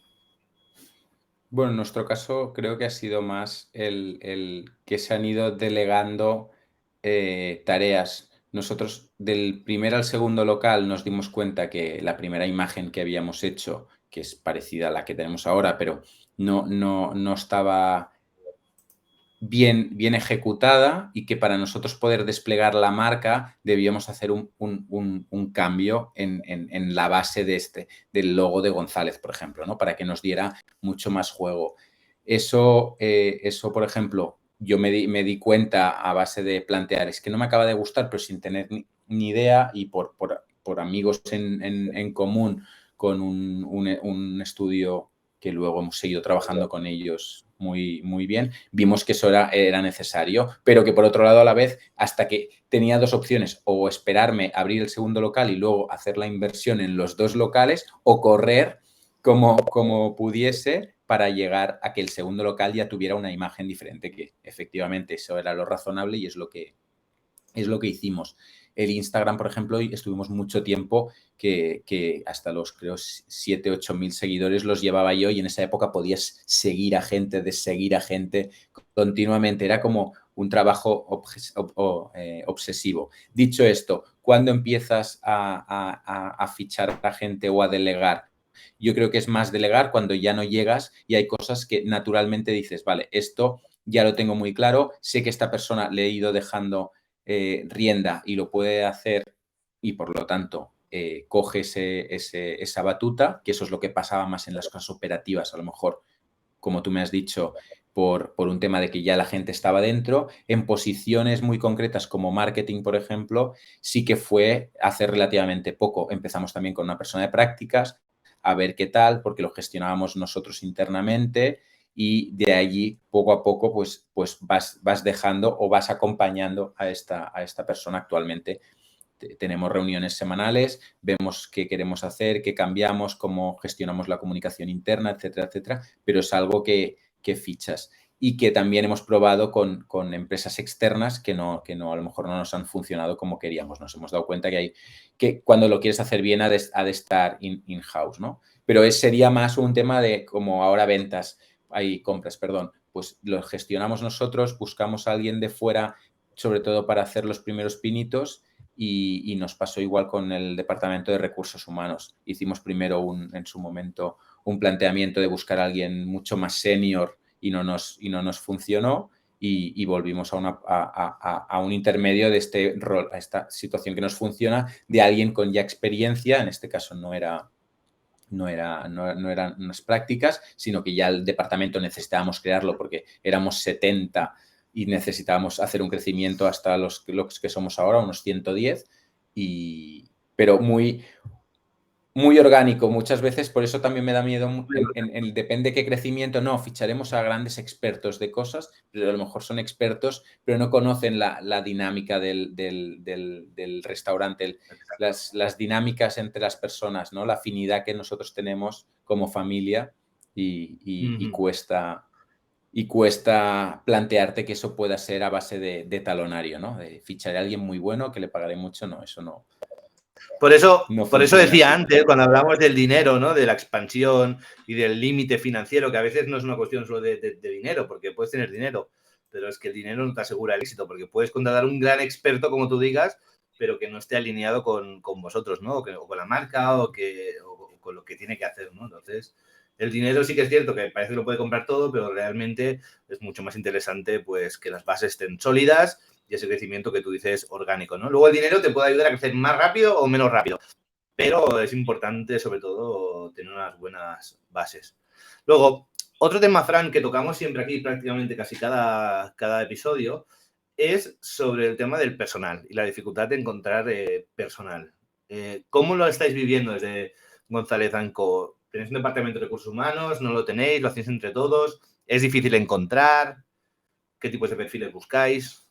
Bueno, en nuestro caso creo que ha sido más el que se han ido delegando tareas. Nosotros del primer al segundo local nos dimos cuenta que la primera imagen que habíamos hecho, que es parecida a la que tenemos ahora, pero no estaba bien ejecutada y que para nosotros poder desplegar la marca debíamos hacer un cambio en la base del logo de González, por ejemplo, ¿no? Para que nos diera mucho más juego. Eso, por ejemplo, yo me di cuenta a base de plantear, es que no me acaba de gustar, pero sin tener ni idea y por amigos en común con un estudio que luego hemos seguido trabajando con ellos muy bien, vimos que eso era necesario, pero que por otro lado a la vez, hasta que tenía dos opciones, o esperarme a abrir el segundo local y luego hacer la inversión en los dos locales, o correr como pudiese para llegar a que el segundo local ya tuviera una imagen diferente, que efectivamente eso era lo razonable y es lo que hicimos. El Instagram, por ejemplo, estuvimos mucho tiempo que hasta los, creo, 7, 8 mil seguidores los llevaba yo y en esa época podías seguir a gente, deseguir a gente continuamente. Era como un trabajo obsesivo. Dicho esto, ¿cuándo empiezas a fichar a gente o a delegar? Yo creo que es más delegar cuando ya no llegas y hay cosas que naturalmente dices, vale, esto ya lo tengo muy claro, sé que esta persona le he ido dejando rienda y lo puede hacer y por lo tanto coge esa batuta, que eso es lo que pasaba más en las cosas operativas, a lo mejor, como tú me has dicho, por un tema de que ya la gente estaba dentro. En posiciones muy concretas como marketing, por ejemplo, sí que fue hace relativamente poco. Empezamos también con una persona de prácticas a ver qué tal, porque lo gestionábamos nosotros internamente y de allí poco a poco pues vas dejando o vas acompañando a esta persona. Actualmente tenemos reuniones semanales, vemos qué queremos hacer, qué cambiamos, cómo gestionamos la comunicación interna, etcétera, etcétera, pero es algo que fichas y que también hemos probado con empresas externas que no a lo mejor no nos han funcionado como queríamos. Nos hemos dado cuenta que cuando lo quieres hacer bien ha de estar in-house, ¿no? Pero sería más un tema de como ahora ventas, hay compras, perdón, pues lo gestionamos nosotros, buscamos a alguien de fuera, sobre todo para hacer los primeros pinitos y nos pasó igual con el departamento de recursos humanos. Hicimos primero en su momento un planteamiento de buscar a alguien mucho más senior y no nos funcionó y volvimos a un intermedio de este rol, a esta situación que nos funciona, de alguien con ya experiencia, en este caso no eran unas prácticas, sino que ya el departamento necesitábamos crearlo porque éramos 70 y necesitábamos hacer un crecimiento hasta los que somos ahora, unos 110, pero muy orgánico muchas veces, por eso también me da miedo depende qué crecimiento, no, ficharemos a grandes expertos de cosas, pero a lo mejor son expertos, pero no conocen la dinámica del restaurante, las dinámicas entre las personas, ¿no? La afinidad que nosotros tenemos como familia y cuesta plantearte que eso pueda ser a base de talonario, ¿no? De fichar a alguien muy bueno que le pagaré mucho, no, eso no. Por eso decía así. antes, cuando hablamos del dinero, ¿no? De la expansión y del límite financiero, que a veces no es una cuestión solo de dinero, porque puedes tener dinero, pero es que el dinero no te asegura el éxito, porque puedes contratar un gran experto, como tú digas, pero que no esté alineado con vosotros, ¿no? O con la marca o con lo que tiene que hacer, ¿no? Entonces, el dinero sí que es cierto que parece que lo puede comprar todo, pero realmente es mucho más interesante pues que las bases estén sólidas y ese crecimiento que tú dices orgánico, ¿no? Luego el dinero te puede ayudar a crecer más rápido o menos rápido, pero es importante sobre todo tener unas buenas bases. Luego, otro tema, Fran, que tocamos siempre aquí prácticamente casi cada episodio es sobre el tema del personal y la dificultad de encontrar personal. ¿Cómo lo estáis viviendo desde González & Co? ¿Tenéis un departamento de recursos humanos? ¿No lo tenéis? ¿Lo hacéis entre todos? ¿Es difícil encontrar? ¿Qué tipos de perfiles buscáis?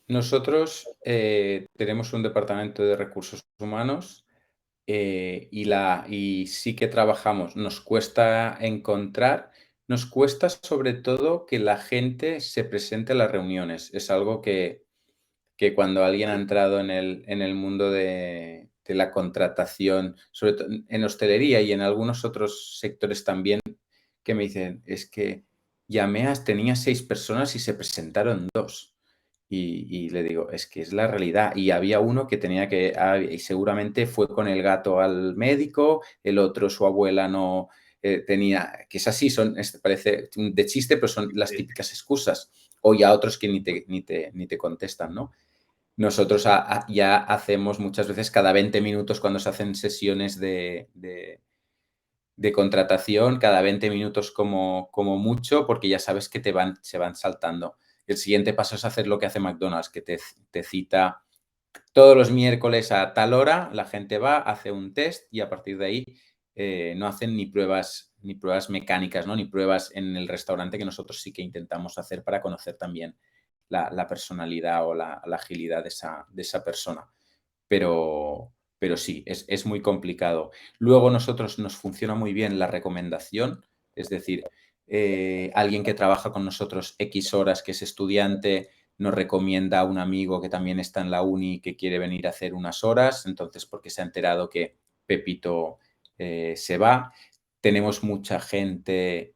Nosotros tenemos un departamento de recursos humanos y sí que trabajamos. Nos cuesta encontrar, nos cuesta sobre todo que la gente se presente a las reuniones. Es algo que cuando alguien ha entrado en el mundo de la contratación, sobre todo en hostelería y en algunos otros sectores también, que me dicen, es que tenía 6 personas y se presentaron 2. Y le digo, es que es la realidad. Y había uno que y seguramente fue con el gato al médico, el otro, su abuela no tenía, que es así, parece de chiste, pero son las típicas excusas. O ya otros que ni te contestan, ¿no? Nosotros ya hacemos muchas veces cada 20 minutos cuando se hacen sesiones de contratación, cada 20 minutos como mucho, porque ya sabes que se van saltando. El siguiente paso es hacer lo que hace McDonald's, que te cita todos los miércoles a tal hora, la gente va, hace un test y a partir de ahí no hacen ni pruebas mecánicas, ¿no? Ni pruebas en el restaurante, que nosotros sí que intentamos hacer para conocer también la personalidad o la agilidad de esa persona. Pero sí, es muy complicado. Luego nosotros nos funciona muy bien la recomendación, es decir, alguien que trabaja con nosotros X horas, que es estudiante, nos recomienda a un amigo que también está en la uni que quiere venir a hacer unas horas, entonces porque se ha enterado que Pepito se va. Tenemos mucha gente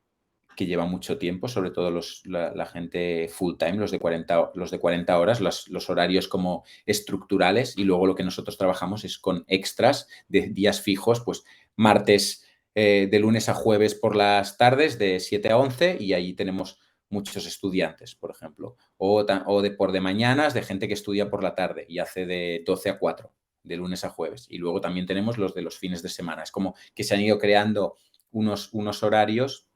que lleva mucho tiempo, sobre todo la gente full time, los de 40 horas, los horarios como estructurales, y luego lo que nosotros trabajamos es con extras de días fijos, pues martes, de lunes a jueves por las tardes de 7 a 11 y allí tenemos muchos estudiantes, por ejemplo, o por de mañanas de gente que estudia por la tarde y hace de 12 a 4, de lunes a jueves. Y luego también tenemos los de los fines de semana. Es como que se han ido creando unos horarios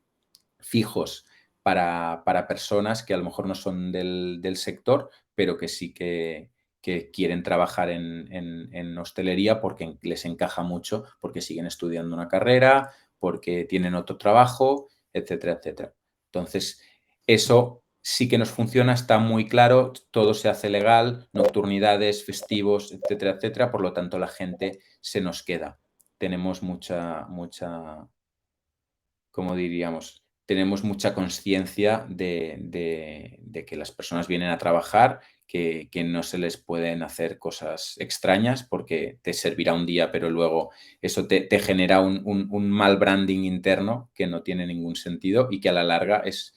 fijos para personas que a lo mejor no son del sector, pero que sí que quieren trabajar en hostelería porque les encaja mucho, porque siguen estudiando una carrera, porque tienen otro trabajo, etcétera, etcétera. Entonces, eso sí que nos funciona, está muy claro, todo se hace legal, nocturnidades, festivos, etcétera, etcétera, por lo tanto la gente se nos queda. Tenemos mucha, ¿cómo diríamos? Tenemos mucha conciencia de que las personas vienen a trabajar, que no se les pueden hacer cosas extrañas porque te servirá un día, pero luego eso te genera un mal branding interno que no tiene ningún sentido y que a la larga es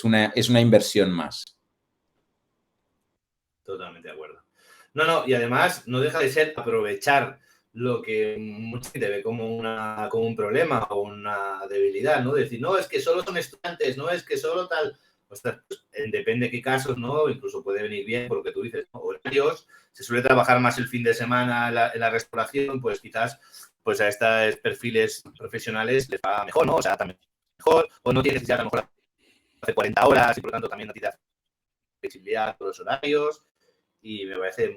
una inversión más. Totalmente de acuerdo. No, y además no deja de ser aprovechar lo que mucha gente ve como un problema o una debilidad, ¿no? Decir, no, es que solo son estudiantes, no es que solo tal. Ostras, pues, depende de qué casos, ¿no? Incluso puede venir bien por lo que tú dices, ¿no? Horarios, se suele trabajar más el fin de semana en la restauración, pues quizás pues a estos perfiles profesionales les va mejor, ¿no? O sea, también mejor, o no tienes ya a lo mejor hace 40 horas y por lo tanto también no te da flexibilidad por los horarios. y me parece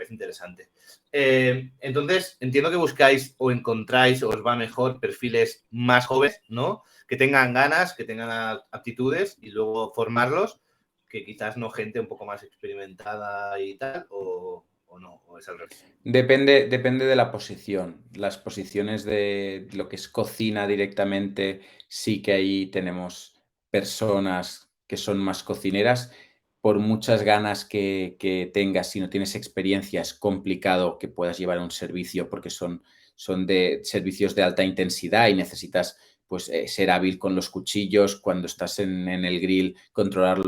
interesante. Entonces, entiendo que buscáis o encontráis o os va mejor perfiles más jóvenes, ¿no? Que tengan ganas, que tengan aptitudes y luego formarlos, que quizás no gente un poco más experimentada y tal, o no, o es al revés. Depende de la posición. Las posiciones de lo que es cocina directamente, sí que ahí tenemos personas que son más cocineras. Por muchas ganas que tengas, si no tienes experiencia, es complicado que puedas llevar un servicio porque son de servicios de alta intensidad y necesitas pues, ser hábil con los cuchillos, cuando estás en el grill, controlar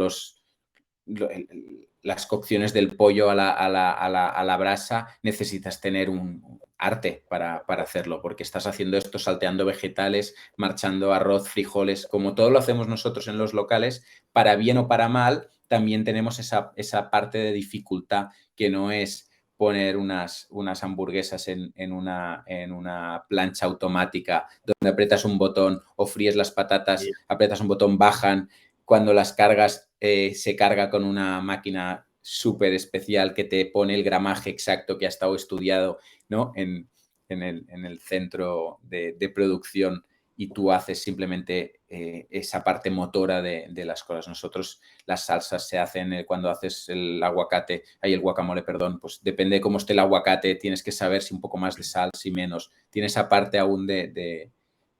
las cocciones del pollo a la brasa, necesitas tener un arte para hacerlo, porque estás haciendo esto salteando vegetales, marchando arroz, frijoles, como todo lo hacemos nosotros en los locales, para bien o para mal, también tenemos esa parte de dificultad que no es poner unas hamburguesas en una plancha automática donde aprietas un botón o fríes las patatas, aprietas un botón, bajan. Cuando las cargas, se carga con una máquina súper especial que te pone el gramaje exacto que ha estado estudiado, ¿no? en el centro de producción, y tú haces simplemente esa parte motora de las cosas. Nosotros las salsas se hacen cuando haces el guacamole, perdón, pues depende de cómo esté el aguacate, tienes que saber si un poco más de sal, si menos. Tiene esa parte aún de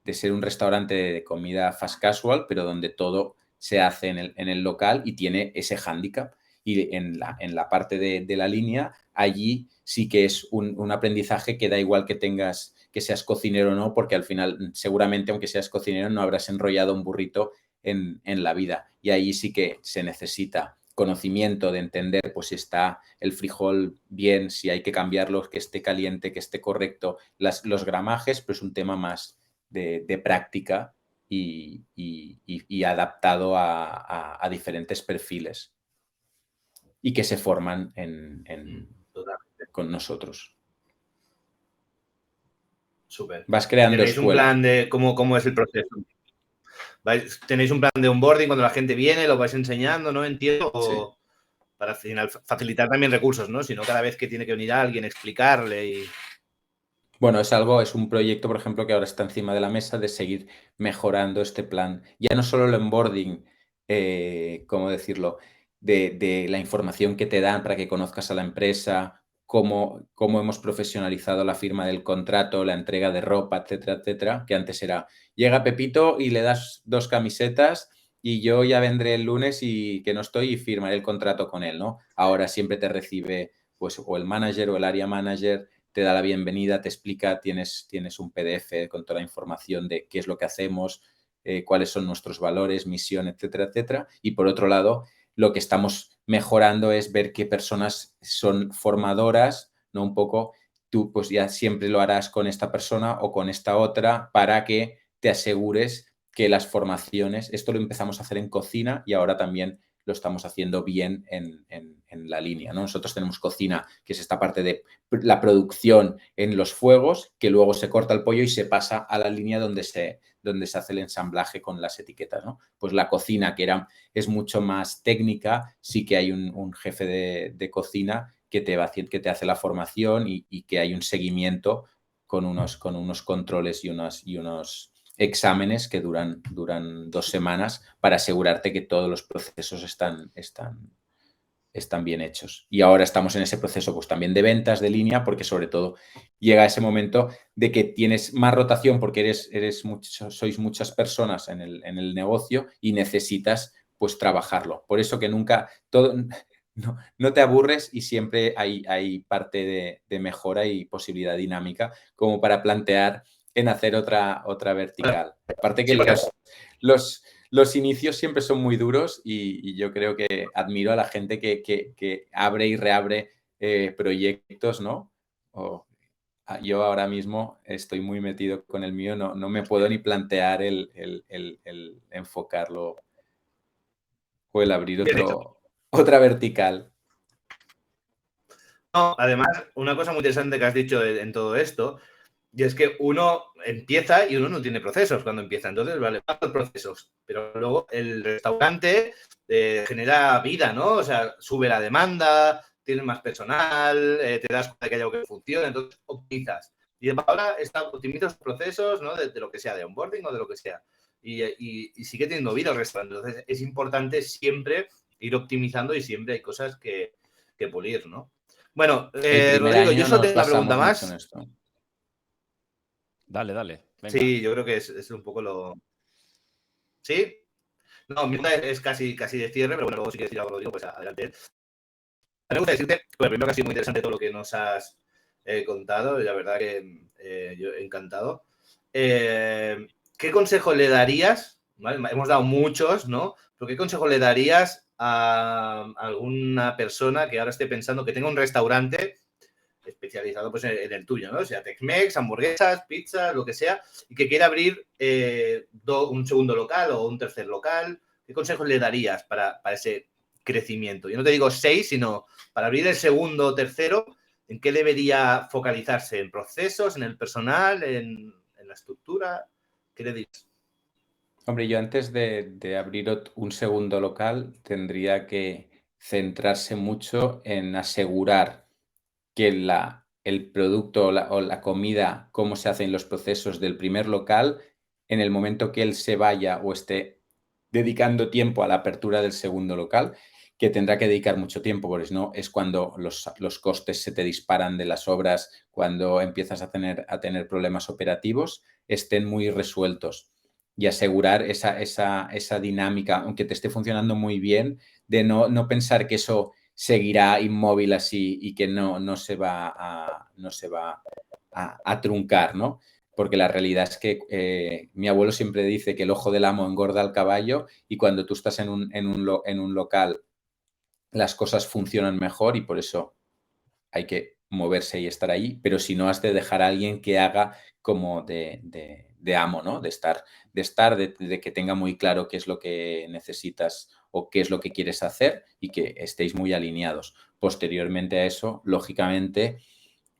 ser un restaurante de comida fast casual, pero donde todo se hace en el local y tiene ese hándicap. Y en la parte de la línea, allí sí que es un aprendizaje que da igual que seas cocinero o no, porque al final seguramente aunque seas cocinero no habrás enrollado un burrito en la vida. Y ahí sí que se necesita conocimiento de entender pues si está el frijol bien, si hay que cambiarlo, que esté caliente, que esté correcto, los gramajes, pues un tema más de práctica y adaptado a diferentes perfiles y que se forman con nosotros. Súper. Vas creando ¿Tenéis escuela. un plan de cómo es el proceso? ¿Tenéis un plan de onboarding cuando la gente viene? ¿Lo vais enseñando? ¿No? Entiendo. Sí. Para al final facilitar también recursos, ¿no? Si no, cada vez que tiene que venir alguien, explicarle y... Bueno, es un proyecto, por ejemplo, que ahora está encima de la mesa de seguir mejorando este plan. Ya no solo el onboarding, ¿cómo decirlo? De la información que te dan para que conozcas a la empresa, cómo hemos profesionalizado la firma del contrato, la entrega de ropa, etcétera, etcétera, que antes era, llega Pepito y le das 2 camisetas y yo ya vendré el lunes y que no estoy y firmaré el contrato con él, ¿no? Ahora siempre te recibe pues o el manager o el área manager, te da la bienvenida, te explica, tienes un PDF con toda la información de qué es lo que hacemos, cuáles son nuestros valores, misión, etcétera, etcétera. Y por otro lado, lo que estamos mejorando es ver qué personas son formadoras, ¿no? Un poco, tú pues ya siempre lo harás con esta persona o con esta otra para que te asegures que las formaciones, esto lo empezamos a hacer en cocina y ahora también lo estamos haciendo bien en la línea, ¿no? Nosotros tenemos cocina, que es esta parte de la producción en los fuegos, que luego se corta el pollo y se pasa a la línea donde se hace el ensamblaje con las etiquetas, ¿no? Pues la cocina, es mucho más técnica, sí que hay un jefe de cocina que te hace la formación y que hay un seguimiento con unos controles y unos exámenes que duran 2 semanas para asegurarte que todos los procesos están bien hechos. Y ahora estamos en ese proceso pues también de ventas de línea, porque sobre todo llega ese momento de que tienes más rotación porque sois muchas personas en el negocio y necesitas pues trabajarlo. Por eso que nunca no te aburres y siempre hay parte de mejora y posibilidad dinámica como para plantear en hacer otra vertical. Aparte que los inicios siempre son muy duros y yo creo que admiro a la gente que abre y reabre proyectos, ¿no? Yo ahora mismo estoy muy metido con el mío, no me puedo ni plantear el enfocarlo o el abrir otra vertical. No, además, una cosa muy interesante que has dicho en todo esto, y es que uno empieza y uno no tiene procesos cuando empieza. Entonces, vale, los procesos, pero luego el restaurante genera vida, ¿no? O sea, sube la demanda, tienes más personal, te das cuenta de que hay algo que funciona, entonces optimizas. Y ahora optimizas los procesos, ¿no? De lo que sea, de onboarding o de lo que sea. Y sigue teniendo vida el restaurante. Entonces es importante siempre ir optimizando y siempre hay cosas que pulir, ¿no? Bueno, El primer Rodrigo, yo año solo nos tengo una pregunta basamos mucho en más. esto. Dale, venga. Sí, yo creo que es un poco lo... ¿Sí? No, mi pregunta es casi de cierre, pero bueno, luego si quieres decir algo, Rodrigo, pues adelante. Me gusta decirte, bueno, primero que ha sido muy interesante todo lo que nos has contado, y la verdad que yo encantado. ¿Qué consejo le darías? ¿Vale? Hemos dado muchos, ¿no? Pero ¿qué consejo le darías a alguna persona que ahora esté pensando que tenga un restaurante especializado pues, en el tuyo, ¿no? O sea, Tex-Mex, hamburguesas, pizzas, lo que sea, y que quiera abrir un segundo local o un tercer local? ¿Qué consejos le darías para ese crecimiento? Yo no te digo 6, sino para abrir el segundo o tercero, ¿en qué debería focalizarse? ¿En procesos, en el personal, en la estructura? ¿Qué le dirías? Hombre, yo antes de abrir un segundo local tendría que centrarse mucho en asegurar que el producto o la comida, cómo se hacen los procesos del primer local, en el momento que él se vaya o esté dedicando tiempo a la apertura del segundo local, que tendrá que dedicar mucho tiempo, porque si no es cuando los costes se te disparan de las obras, cuando empiezas a tener problemas operativos, estén muy resueltos. Y asegurar esa dinámica, aunque te esté funcionando muy bien, de no pensar que eso seguirá inmóvil así y que no se va a truncar, ¿no? Porque la realidad es que mi abuelo siempre dice que el ojo del amo engorda al caballo, y cuando tú estás en un local las cosas funcionan mejor, y por eso hay que moverse y estar ahí, pero si no, has de dejar a alguien que haga como de amo, ¿no? De que tenga muy claro qué es lo que necesitas o qué es lo que quieres hacer, y que estéis muy alineados. Posteriormente a eso, lógicamente,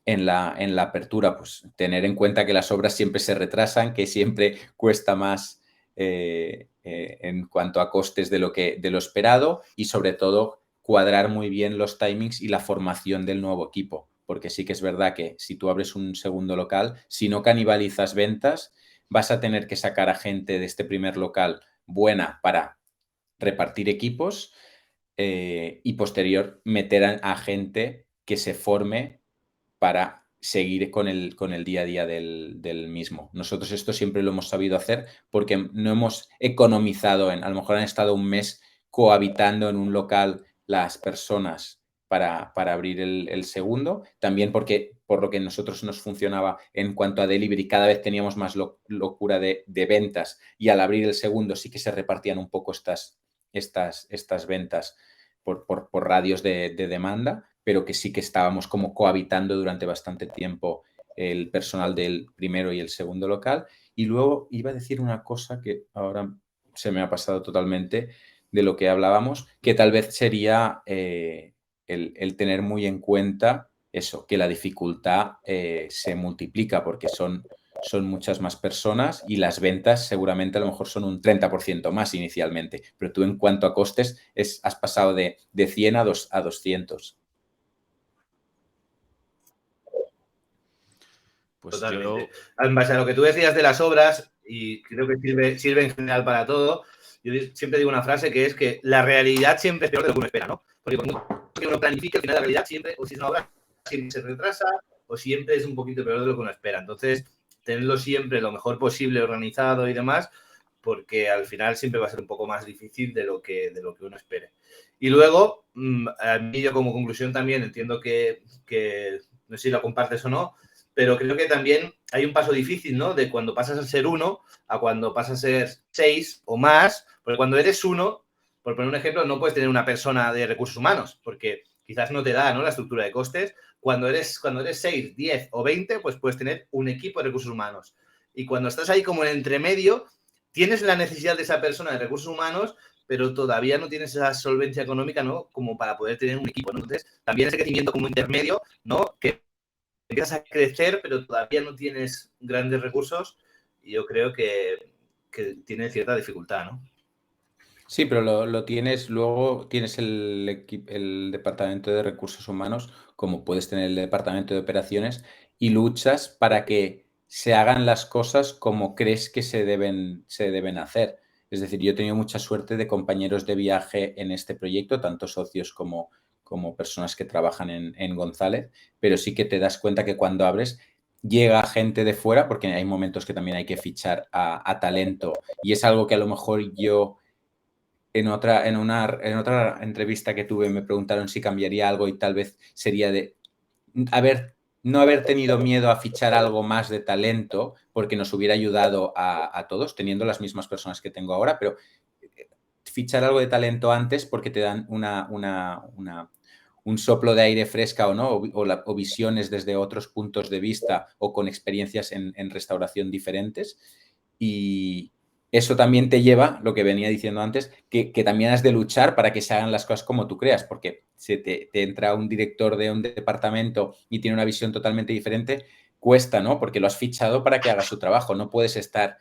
en la apertura, pues tener en cuenta que las obras siempre se retrasan, que siempre cuesta más en cuanto a costes de lo esperado, y sobre todo cuadrar muy bien los timings y la formación del nuevo equipo, porque sí que es verdad que si tú abres un segundo local, si no canibalizas ventas, vas a tener que sacar a gente de este primer local buena para repartir equipos, y posterior meter a gente que se forme para seguir con el día a día del mismo. Nosotros esto siempre lo hemos sabido hacer porque no hemos economizado a lo mejor han estado un mes cohabitando en un local las personas para abrir el segundo, también porque por lo que nosotros nos funcionaba en cuanto a delivery, cada vez teníamos más locura de ventas, y al abrir el segundo sí que se repartían un poco estas ventas por radios de demanda, pero que sí que estábamos como cohabitando durante bastante tiempo el personal del primero y el segundo local. Y luego iba a decir una cosa que ahora se me ha pasado totalmente de lo que hablábamos, que tal vez sería el tener muy en cuenta eso, que la dificultad se multiplica porque son muchas más personas, y las ventas seguramente a lo mejor son un 30% más inicialmente, pero tú en cuanto a costes has pasado de 100 a 200. Pues Totalmente. En base a lo que tú decías de las obras, y creo que sirve en general para todo, yo siempre digo una frase que es que la realidad siempre es peor de lo que uno espera, ¿no? Porque cuando uno planifica, al final la realidad siempre, o si es una obra, siempre se retrasa, o siempre es un poquito peor de lo que uno espera. Entonces, tenerlo siempre lo mejor posible organizado y demás, porque al final siempre va a ser un poco más difícil de lo que uno espere. Y luego, a mí yo como conclusión también entiendo que no sé si la compartes o no, pero creo que también hay un paso difícil, ¿no? De cuando pasas a ser 1 a cuando pasas a ser 6 o más, porque cuando eres 1, por poner un ejemplo, no puedes tener una persona de recursos humanos, porque quizás no te da, ¿no?, la estructura de costes. Cuando eres 6, 10 o 20, pues puedes tener un equipo de recursos humanos. Y cuando estás ahí como en entremedio, tienes la necesidad de esa persona de recursos humanos, pero todavía no tienes esa solvencia económica, ¿no?, como para poder tener un equipo, ¿no? Entonces, también ese crecimiento como intermedio, ¿no?, que empiezas a crecer, pero todavía no tienes grandes recursos, y yo creo que tiene cierta dificultad, ¿no? Sí, pero lo tienes, luego tienes el departamento de recursos humanos, como puedes tener el departamento de operaciones, y luchas para que se hagan las cosas como crees que se deben hacer. Es decir, yo he tenido mucha suerte de compañeros de viaje en este proyecto, tanto socios como personas que trabajan en González, pero sí que te das cuenta que cuando abres llega gente de fuera, porque hay momentos que también hay que fichar a talento, y es algo que a lo mejor yo en otra entrevista que tuve me preguntaron si cambiaría algo y tal vez sería de no haber tenido miedo a fichar algo más de talento porque nos hubiera ayudado a todos, teniendo las mismas personas que tengo ahora, pero fichar algo de talento antes porque te dan un soplo de aire fresca o no, o visiones desde otros puntos de vista o con experiencias en restauración diferentes. Y eso también te lleva, lo que venía diciendo antes, que también has de luchar para que se hagan las cosas como tú creas, porque si te entra un director de un departamento y tiene una visión totalmente diferente, cuesta, ¿no? Porque lo has fichado para que haga su trabajo, no puedes estar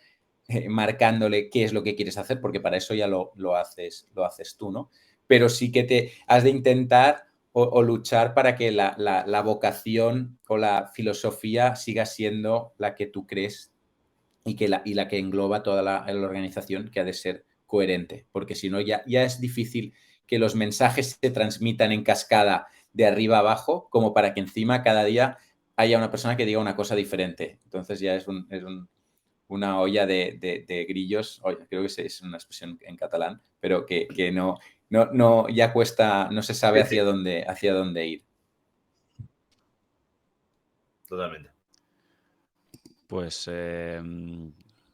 marcándole qué es lo que quieres hacer, porque para eso ya lo haces tú, ¿no? Pero sí que te has de intentar o luchar para que la vocación o la filosofía siga siendo la que tú crees y la que engloba toda la organización, que ha de ser coherente, porque si no ya es difícil que los mensajes se transmitan en cascada de arriba a abajo, como para que encima cada día haya una persona que diga una cosa diferente. Entonces ya es una olla de grillos, creo que es una expresión en catalán, pero que no ya cuesta, no se sabe hacia dónde ir. Totalmente. Pues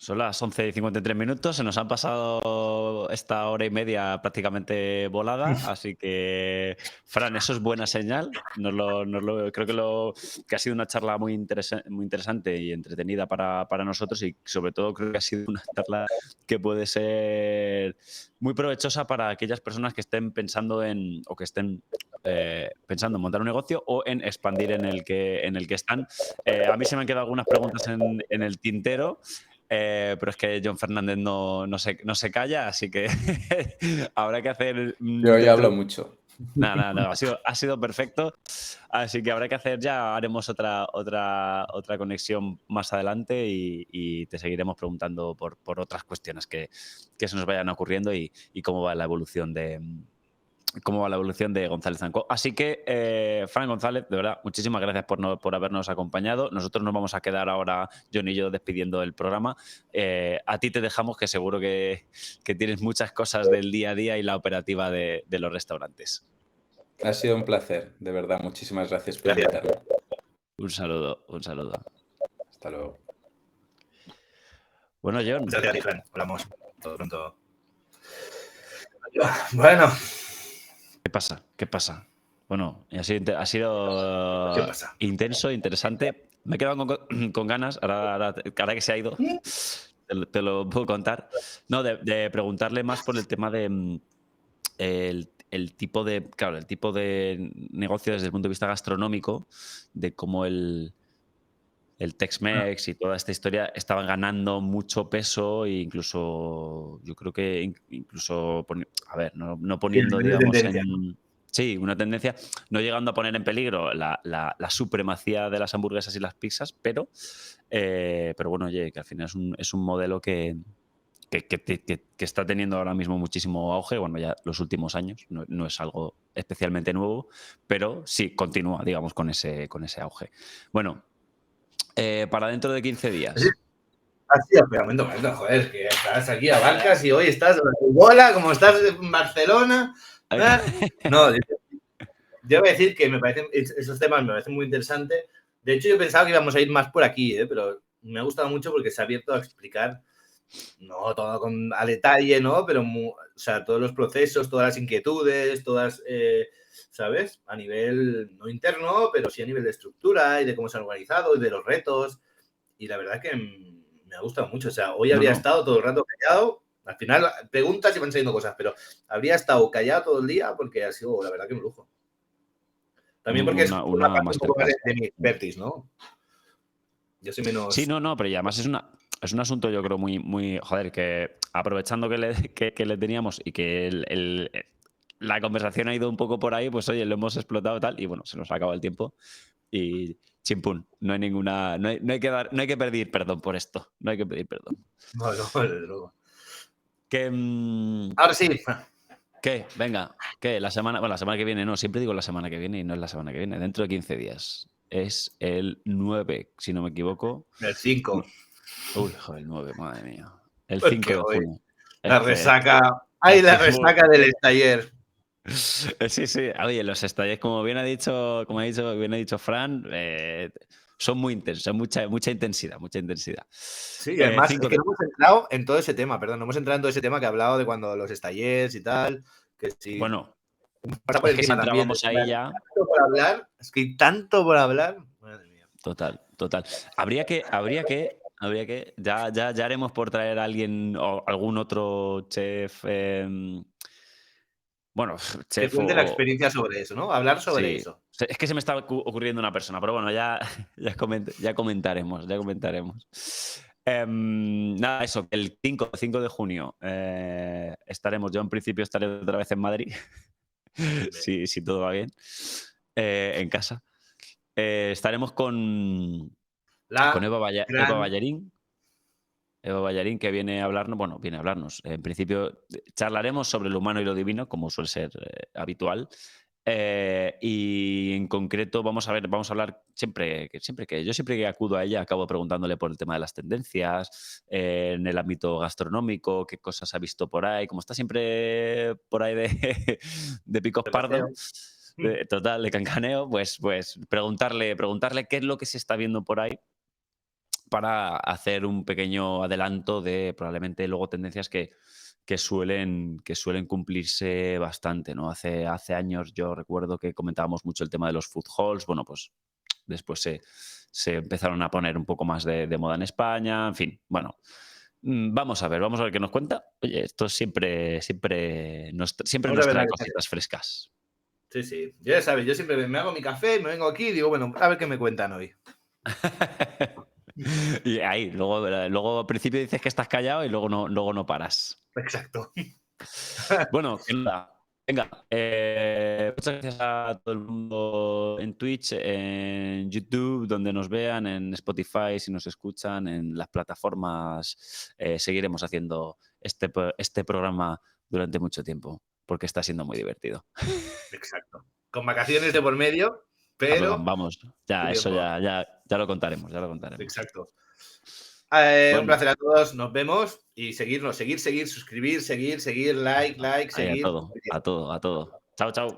son las 11:53, se nos han pasado esta hora y media prácticamente volada, así que, Fran, eso es buena señal. Creo que ha sido una charla muy interesante y entretenida para nosotros, y sobre todo creo que ha sido una charla que puede ser muy provechosa para aquellas personas que estén pensando o que estén pensando en montar un negocio o en expandir en el que están. A mí se me han quedado algunas preguntas en el tintero, pero es que John Fernández no se calla, así que habrá que hacer... Yo hablo mucho. No, ha sido perfecto. Así que habrá que hacer haremos otra conexión más adelante y te seguiremos preguntando por otras cuestiones que se nos vayan ocurriendo y cómo va la evolución de González & Co. Así que, Fran González, de verdad, muchísimas gracias por habernos acompañado. Nosotros nos vamos a quedar ahora, John y yo, despidiendo del programa. A ti te dejamos, que seguro que tienes muchas cosas del día a día y la operativa de los restaurantes. Ha sido un placer, de verdad. Muchísimas gracias por invitarme. Un saludo. Hasta luego. Bueno, John. Muchas gracias, Fran. Hablamos todo pronto. Bueno. ¿Qué pasa? Bueno, ha sido intenso, interesante. Me he quedado con ganas, ahora que se ha ido, te lo puedo contar. No, de preguntarle más por el tema de el tipo de negocio desde el punto de vista gastronómico, de cómo el Tex-Mex y toda esta historia estaban ganando mucho peso, e incluso, yo creo que no poniendo, digamos, una tendencia, no llegando a poner en peligro la supremacía de las hamburguesas y las pizzas, pero bueno, oye, que al final es un modelo que está teniendo ahora mismo muchísimo auge, bueno, ya los últimos años, no es algo especialmente nuevo, pero sí continúa, digamos, con ese auge. Bueno, para dentro de 15 días. Así, pero momento, joder, que estás aquí a Barcas y hoy estás en bola, como estás en Barcelona. No, yo voy a decir que esos temas me parecen muy interesantes. De hecho, yo pensaba que íbamos a ir más por aquí, pero me ha gustado mucho porque se ha abierto a explicar, no todo a detalle, ¿no? Pero, o sea, todos los procesos, todas las inquietudes, todas, ¿sabes? A nivel no interno, pero sí a nivel de estructura y de cómo se han organizado y de los retos. Y la verdad que me ha gustado mucho. O sea, hoy habría estado todo el rato callado. Al final preguntas y van saliendo cosas, pero habría estado callado todo el día porque ha sido, la verdad, que un lujo. También porque es una parte un poco más de mi expertise, ¿no? Yo soy menos... Sí, no, pero además es es un asunto, yo creo, muy joder, que aprovechando que le teníamos y que la conversación ha ido un poco por ahí, pues oye, lo hemos explotado tal y bueno, se nos ha acabado el tiempo y chimpún, no hay ninguna, no hay que pedir perdón por esto, no hay que pedir perdón. No, desde luego. Que, Ahora sí. ¿Qué? Venga, ¿qué? La semana que viene, no, siempre digo la semana que viene y no es la semana que viene, dentro de 15 días. Es el 9, si no me equivoco. El 5. Uy, joder, el 9, madre mía. El Pues 5 de hoy junio. la resaca. ¡Ay, la resaca del estaller! Sí, sí. Oye, los estalles, como bien ha dicho Fran, son muy intensos, mucha intensidad. Sí, y además es que no hemos entrado en todo ese tema, perdón, no hemos entrado en todo ese tema que ha hablado de cuando los estallers y tal, que sí. Bueno, pasa por es que si entrábamos ahí ya... Tanto por hablar, es que hay tanto por hablar. Madre mía. Total. Habría que ya haremos por traer a alguien o algún otro chef, bueno, Que chef cuente la experiencia sobre eso, ¿no? Hablar sobre sí. eso. Es que se me está ocurriendo una persona, pero bueno, ya comentaremos. Nada, eso, el 5 de junio estaremos, yo en principio estaré otra vez en Madrid, si todo va bien, en casa. Estaremos con Eva Ballarín. Eva Ballarín, que viene a hablarnos. En principio, charlaremos sobre lo humano y lo divino, como suele ser habitual. Y en concreto vamos a hablar siempre que acudo a ella acabo preguntándole por el tema de las tendencias en el ámbito gastronómico, qué cosas ha visto por ahí, como está siempre por ahí de picos pardo, total, de cancaneo, pues preguntarle qué es lo que se está viendo por ahí para hacer un pequeño adelanto de probablemente luego tendencias que suelen cumplirse bastante, ¿no? Hace años yo recuerdo que comentábamos mucho el tema de los food halls, bueno, pues después se empezaron a poner un poco más de moda en España, en fin, bueno. Vamos a ver qué nos cuenta. Oye, esto siempre nos trae cositas frescas. Sí. Ya sabes, yo siempre me hago mi café, me vengo aquí y digo, bueno, a ver qué me cuentan hoy. Y ahí, luego al principio dices que estás callado y luego no paras. Exacto. Bueno, venga. Muchas gracias a todo el mundo en Twitch, en YouTube, donde nos vean, en Spotify, si nos escuchan, en las plataformas. Seguiremos haciendo este programa durante mucho tiempo, porque está siendo muy divertido. Exacto. Con vacaciones de por medio, pero... Vamos, ya, eso ya lo contaremos, Exacto. Bueno. Un placer a todos, nos vemos y seguir, suscribir, seguir, like, Ahí, seguir. a todo. Chao.